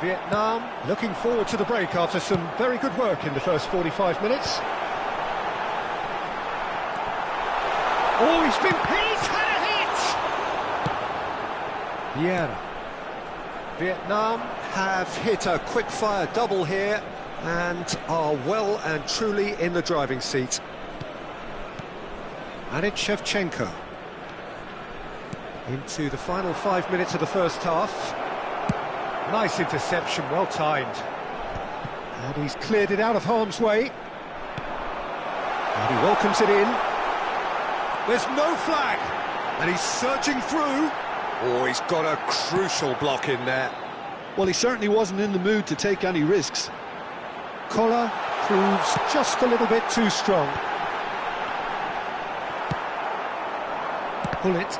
Speaker 1: Vietnam looking forward to the break after some very good work in the first 45 minutes. Oh, he's had a hit! Vieira. Vietnam have hit a quick-fire double here and are well and truly in the driving seat. And it's Shevchenko. Into the final 5 minutes of the first half. Nice interception, well timed. And he's cleared it out of harm's way. And he welcomes it in. There's no flag, and he's surging through. Oh, he's got a crucial block in there.
Speaker 2: Well, he certainly wasn't in the mood to take any risks.
Speaker 1: Collar proves just a little bit too strong. Pull it.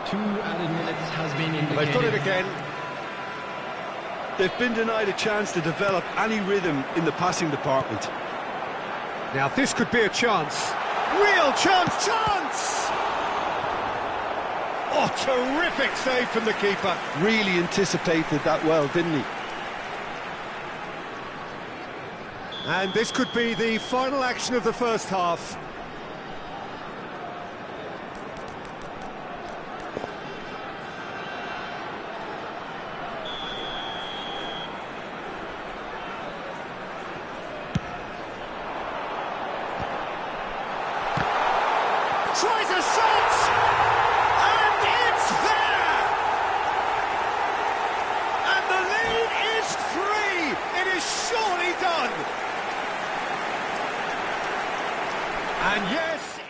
Speaker 5: 2 added minutes has been indicated.
Speaker 1: They've got it again.
Speaker 2: They've been denied a chance to develop any rhythm in the passing department.
Speaker 1: Now this could be a chance. Real chance! Oh, terrific save from the keeper.
Speaker 2: Really anticipated that well, didn't he?
Speaker 1: And this could be the final action of the first half. Tries a shot! And it's there! And the lead is 3! It is surely done! And yes,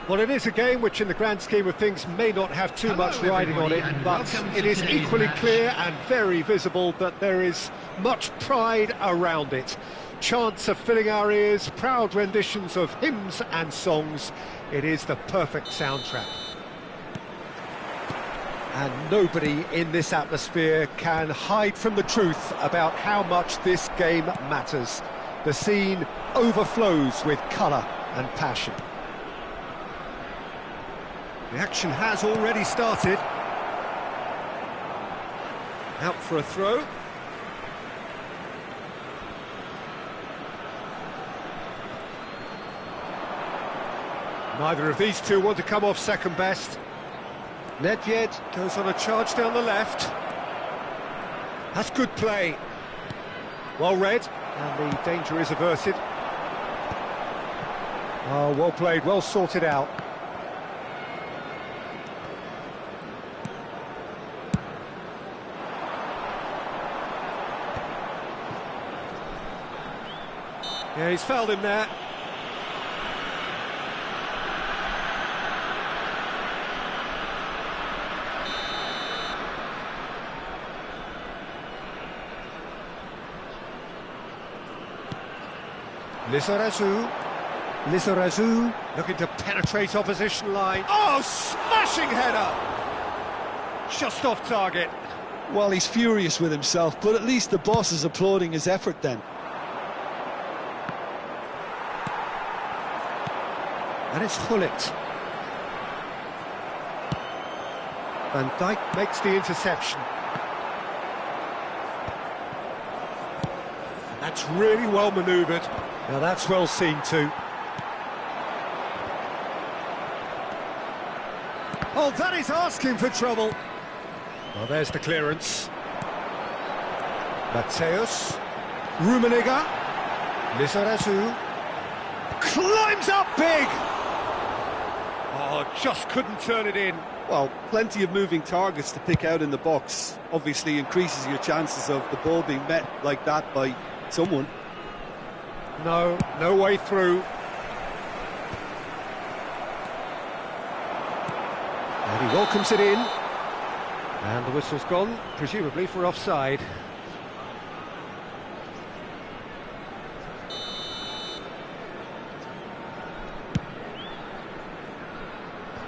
Speaker 1: Well, it is a game which, in the grand scheme of things, may not have too much riding on it, but it is equally clear and very visible that there is much pride around it. Chants are filling our ears, proud renditions of hymns and songs. It is the perfect soundtrack. And nobody in this atmosphere can hide from the truth about how much this game matters. The scene overflows with colour and passion. The action has already started. Out for a throw. Neither of these two want to come off second best. Nedved goes on a charge down the left. That's good play. Well read, and the danger is averted. Oh, well played, well sorted out. Yeah, he's fouled him there. Lizarazu looking to penetrate opposition line. Oh, smashing header! Just off target.
Speaker 2: Well, he's furious with himself, but at least the boss is applauding his effort then.
Speaker 1: And it's Gullit. Van Dijk makes the interception. And that's really well manoeuvred. Now that's well seen too. Oh, that is asking for trouble. Well, there's the clearance. Mateus. Rummenigge. Lizarazu. Climbs up big! Oh, just couldn't turn it in.
Speaker 2: Well, plenty of moving targets to pick out in the box. Obviously increases your chances of the ball being met like that by someone.
Speaker 1: No way through. And he welcomes it in. And the whistle's gone, presumably for offside.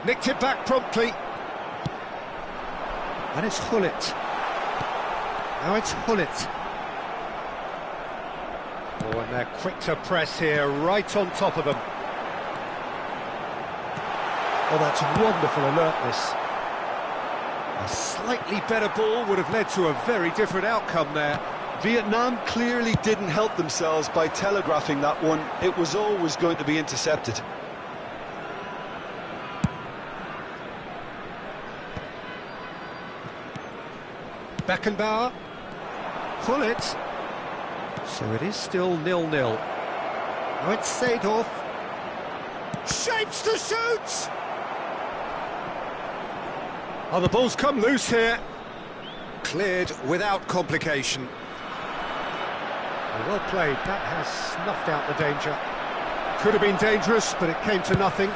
Speaker 1: Nicked it back promptly. And it's Gullit. Now it's Gullit. Oh, and they're quick to press here, right on top of them. Oh, that's wonderful alertness. A slightly better ball would have led to a very different outcome there.
Speaker 2: Vietnam clearly didn't help themselves by telegraphing that one. It was always going to be intercepted.
Speaker 1: Beckenbauer. Gullit. So it is still 0-0. Now it's Seedorf. Shapes to shoot! Oh, the ball's come loose here. Cleared without complication. Well played, that has snuffed out the danger. Could have been dangerous, but it came to nothing.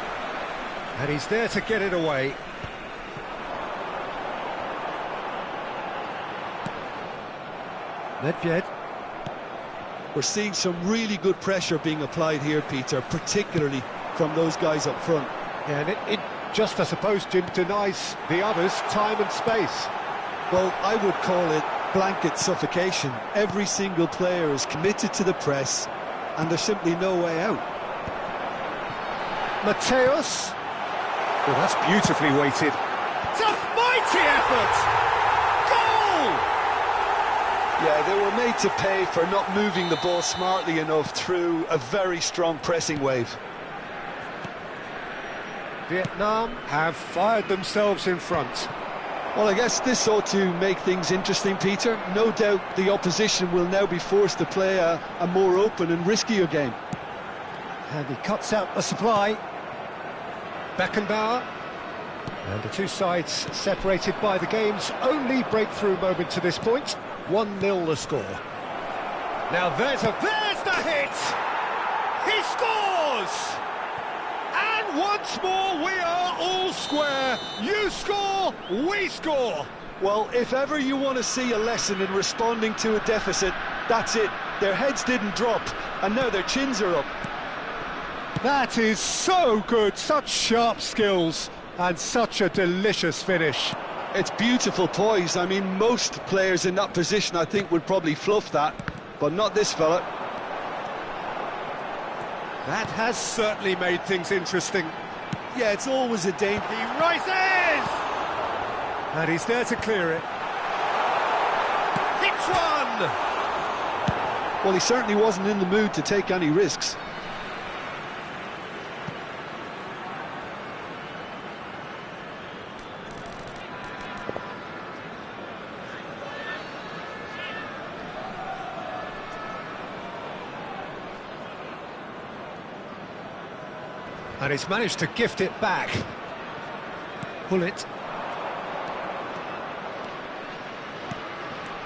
Speaker 1: And he's there to get it away. Nedved.
Speaker 2: We're seeing some really good pressure being applied here, Peter, particularly from those guys up front.
Speaker 1: Yeah, and it just, I suppose, Jim, denies the others time and space.
Speaker 2: Well, I would call it blanket suffocation. Every single player is committed to the press, and there's simply no way out.
Speaker 1: Mateus. Oh, that's beautifully weighted. It's a mighty effort!
Speaker 2: Yeah, they were made to pay for not moving the ball smartly enough through a very strong pressing wave.
Speaker 1: Vietnam have fired themselves in front.
Speaker 2: Well, I guess this ought to make things interesting, Peter. No doubt the opposition will now be forced to play a more open and riskier game.
Speaker 1: And he cuts out the supply. Beckenbauer. And the two sides separated by the game's only breakthrough moment to this point. 1-0 the score. Now there's the hit! He scores! And once more we are all square. You score, we score.
Speaker 2: Well, if ever you want to see a lesson in responding to a deficit, that's it. Their heads didn't drop, and now their chins are up.
Speaker 1: That is so good, such sharp skills, and such a delicious finish.
Speaker 2: It's beautiful poise. I mean, most players in that position, I think, would probably fluff that, but not this fella.
Speaker 1: That has certainly made things interesting.
Speaker 2: Yeah, it's always a danger.
Speaker 1: He rises! And he's there to clear it. Hits one!
Speaker 2: Well, he certainly wasn't in the mood to take any risks.
Speaker 1: And he's managed to gift it back. Hullet.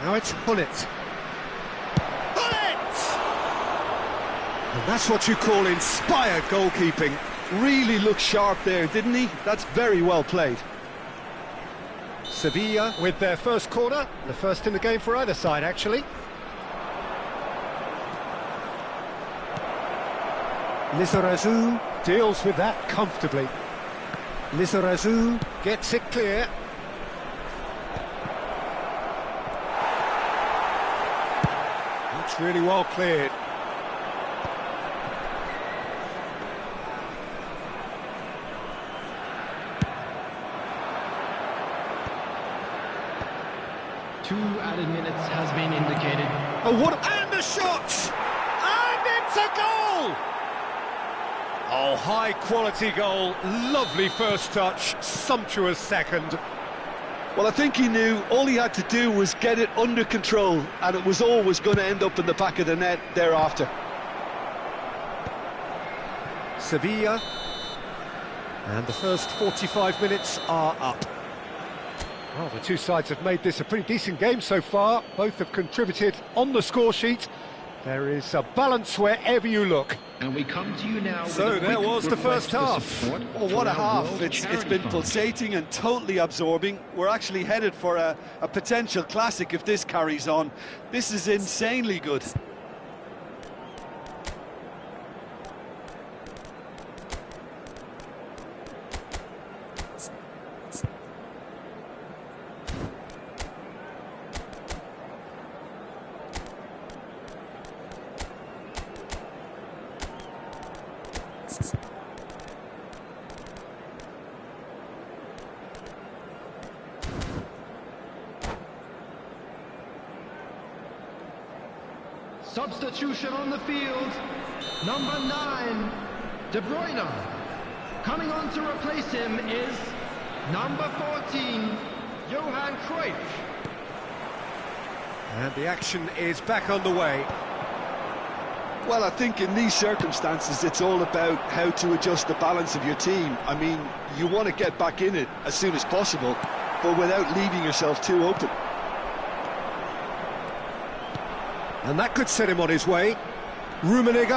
Speaker 1: Now it's Hullet. Hullet! And that's what you call inspired goalkeeping.
Speaker 2: Really looked sharp there, didn't he? That's very well played.
Speaker 1: Sevilla with their first corner, the first in the game for either side, actually. Lizarazu deals with that comfortably. Lizarazu gets it clear. It's really well cleared.
Speaker 5: Two added minutes has been indicated.
Speaker 1: Oh, what? And the shot! And it's a goal! Oh, high-quality goal, lovely first touch, sumptuous second.
Speaker 2: Well, I think he knew all he had to do was get it under control, and it was always going to end up in the back of the net thereafter.
Speaker 1: Sevilla, and the first 45 minutes are up. Well, the two sides have made this a pretty decent game so far. Both have contributed on the score sheet. There is a balance wherever you look.
Speaker 5: And we come to you now.
Speaker 1: So there was the first half.
Speaker 2: Oh, what a half. It's been pulsating and totally absorbing. We're actually headed for a potential classic if this carries on. This is insanely good.
Speaker 5: Substitution on the field. Number 9, De Bruyne. Coming on to replace him is number 14, Johan Cruyff.
Speaker 1: And the action is back on the way.
Speaker 2: Well, I think in these circumstances, it's all about how to adjust the balance of your team. I mean, you want to get back in it as soon as possible, but without leaving yourself too open.
Speaker 1: And that could set him on his way. Rummenigge.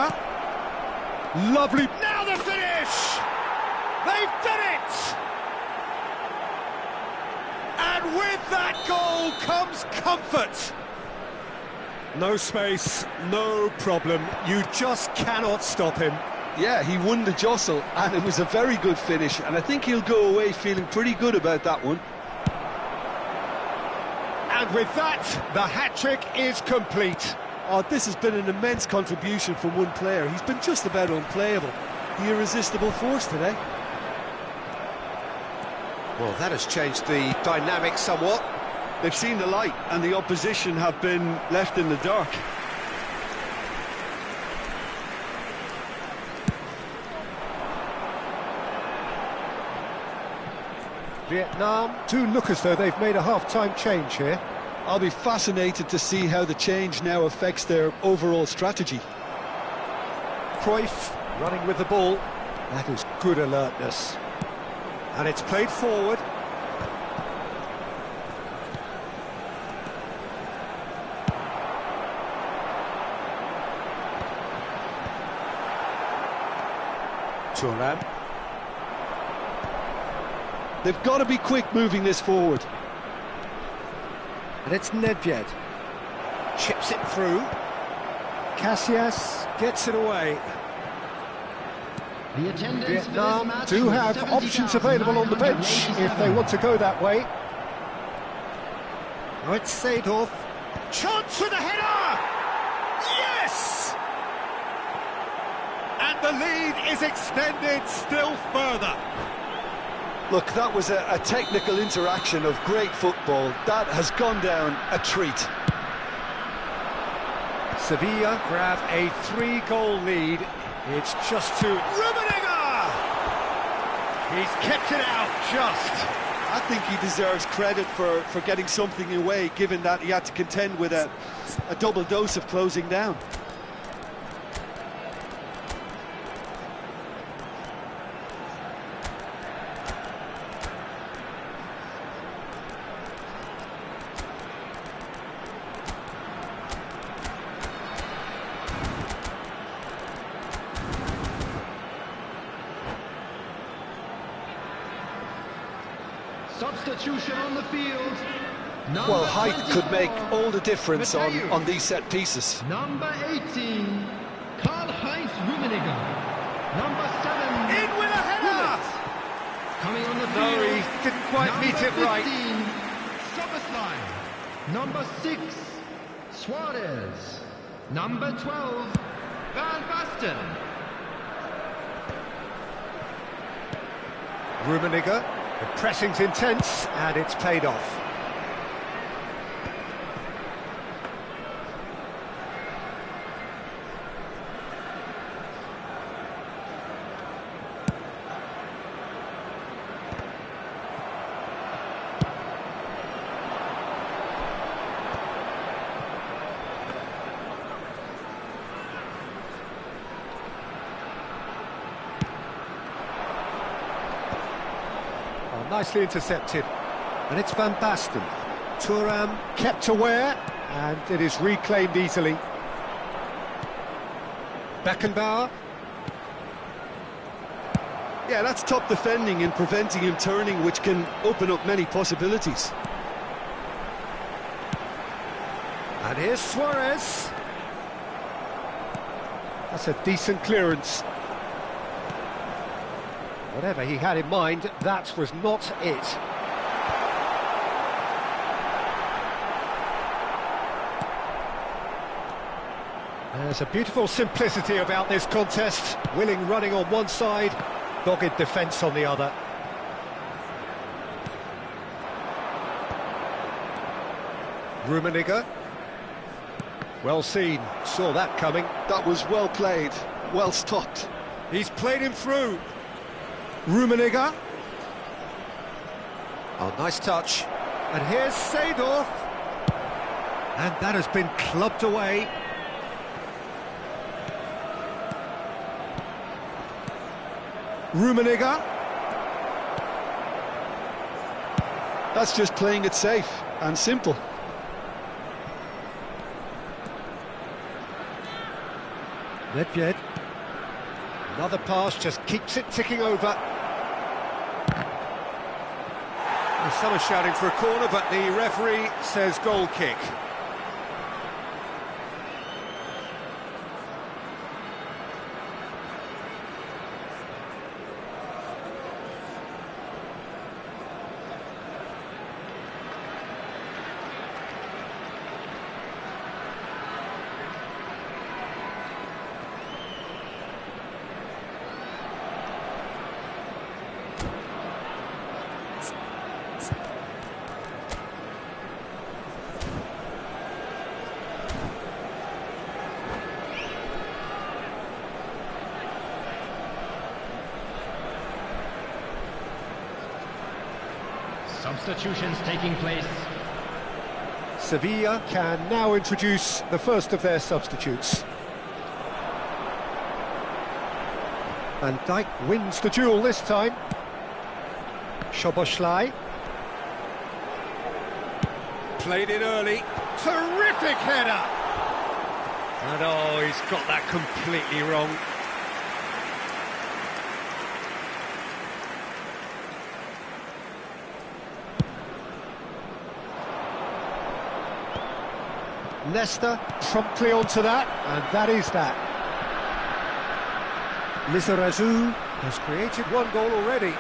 Speaker 1: Lovely. Now the finish! They've done it! And with that goal comes comfort. No space, no problem. You just cannot stop him.
Speaker 2: Yeah, he won the jostle, and it was a very good finish, and I think he'll go away feeling pretty good about that one.
Speaker 1: And with that, the hat-trick is complete.
Speaker 2: Oh, this has been an immense contribution from one player. He's been just about unplayable. The irresistible force today.
Speaker 1: Well, that has changed the dynamic somewhat.
Speaker 2: They've seen the light, and the opposition have been left in the dark.
Speaker 1: Vietnam do look as though they've made a half-time change here.
Speaker 2: I'll be fascinated to see how the change now affects their overall strategy.
Speaker 1: Cruyff running with the ball. That is good alertness. And it's played forward. Thuram.
Speaker 2: They've got to be quick moving this forward.
Speaker 1: And it's Nedved. Chips it through. Casillas gets it away.
Speaker 5: The attendance
Speaker 1: Vietnam
Speaker 5: for this match
Speaker 1: do
Speaker 5: was
Speaker 1: have options available on the bench if they want to go that way. Now it's Seedorf. Chance with a header! Yes! And the lead is extended still further.
Speaker 2: Look, that was a technical interaction of great football. That has gone down a treat.
Speaker 1: Sevilla grab a 3-goal lead. It's just to Rummenigge! He's kept it out just.
Speaker 2: I think he deserves credit for getting something away, given that he had to contend with a double dose of closing down.
Speaker 5: Substitution on the field.
Speaker 2: Well, height could make all the difference
Speaker 5: Matthew.
Speaker 2: on these set pieces.
Speaker 5: Number 18, Karl-Heinz Rummenigge. Number 7,
Speaker 1: In with a header!
Speaker 5: Hummels. Coming on the
Speaker 1: No,
Speaker 5: field.
Speaker 1: he didn't quite meet it right.
Speaker 5: Number 15, Soboslai. Number 6, Suarez. Number 12, Van Basten.
Speaker 1: Rummenigge, the pressing's intense and it's paid off. Nicely intercepted, and it's Van Basten. Thuram kept aware, and it is reclaimed easily. Beckenbauer.
Speaker 2: Yeah, that's top defending and preventing him turning, which can open up many possibilities.
Speaker 1: And here's Suarez. That's a decent clearance. Whatever he had in mind, that was not it. There's a beautiful simplicity about this contest. Willing running on one side, dogged defence on the other. Rummenigge. Well seen, saw that coming.
Speaker 2: That was well played, well stopped.
Speaker 1: He's played him through. Rummenigge. Oh, nice touch. And here's Seedorf. And that has been clubbed away. Rummenigge.
Speaker 2: That's just playing it safe and simple.
Speaker 1: Nedved. Another pass just keeps it ticking over. Some are shouting for a corner, but the referee says goal kick.
Speaker 5: Substitutions taking place.
Speaker 1: Sevilla can now introduce the first of their substitutes. Van Dijk wins the duel this time. Szoboszlai. Played it early. Terrific header! And oh, he's got that completely wrong. Leicester promptly onto that, and that is that. Lizarazu has created one goal already.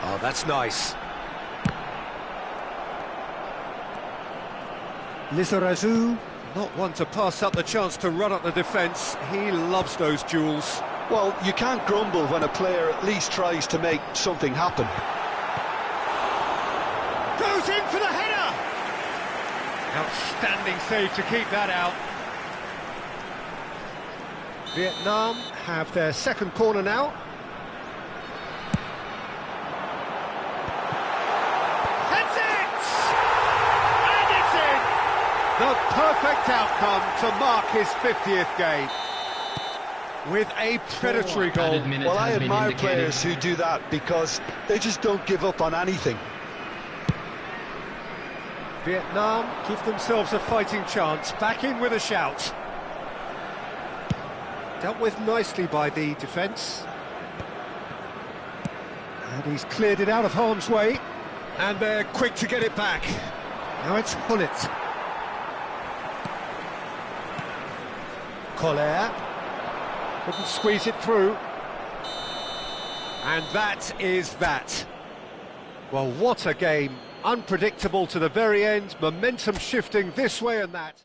Speaker 1: Oh, that's nice. Lizarazu, not one to pass up the chance to run up the defence. He loves those duels.
Speaker 2: Well, you can't grumble when a player at least tries to make something happen.
Speaker 1: Goes in for the header! Outstanding save to keep that out. Vietnam have their second corner now. Heads it! And it's in! The perfect outcome to mark his 50th game. With a predatory goal.
Speaker 2: Well, I admire players who do that because they just don't give up on anything.
Speaker 1: Vietnam give themselves a fighting chance, back in with a shout. Dealt with nicely by the defence. And he's cleared it out of harm's way. And they're quick to get it back. Now it's Hullet. Collier. Couldn't squeeze it through. And that is that. Well, what a game. Unpredictable to the very end, momentum shifting this way and that.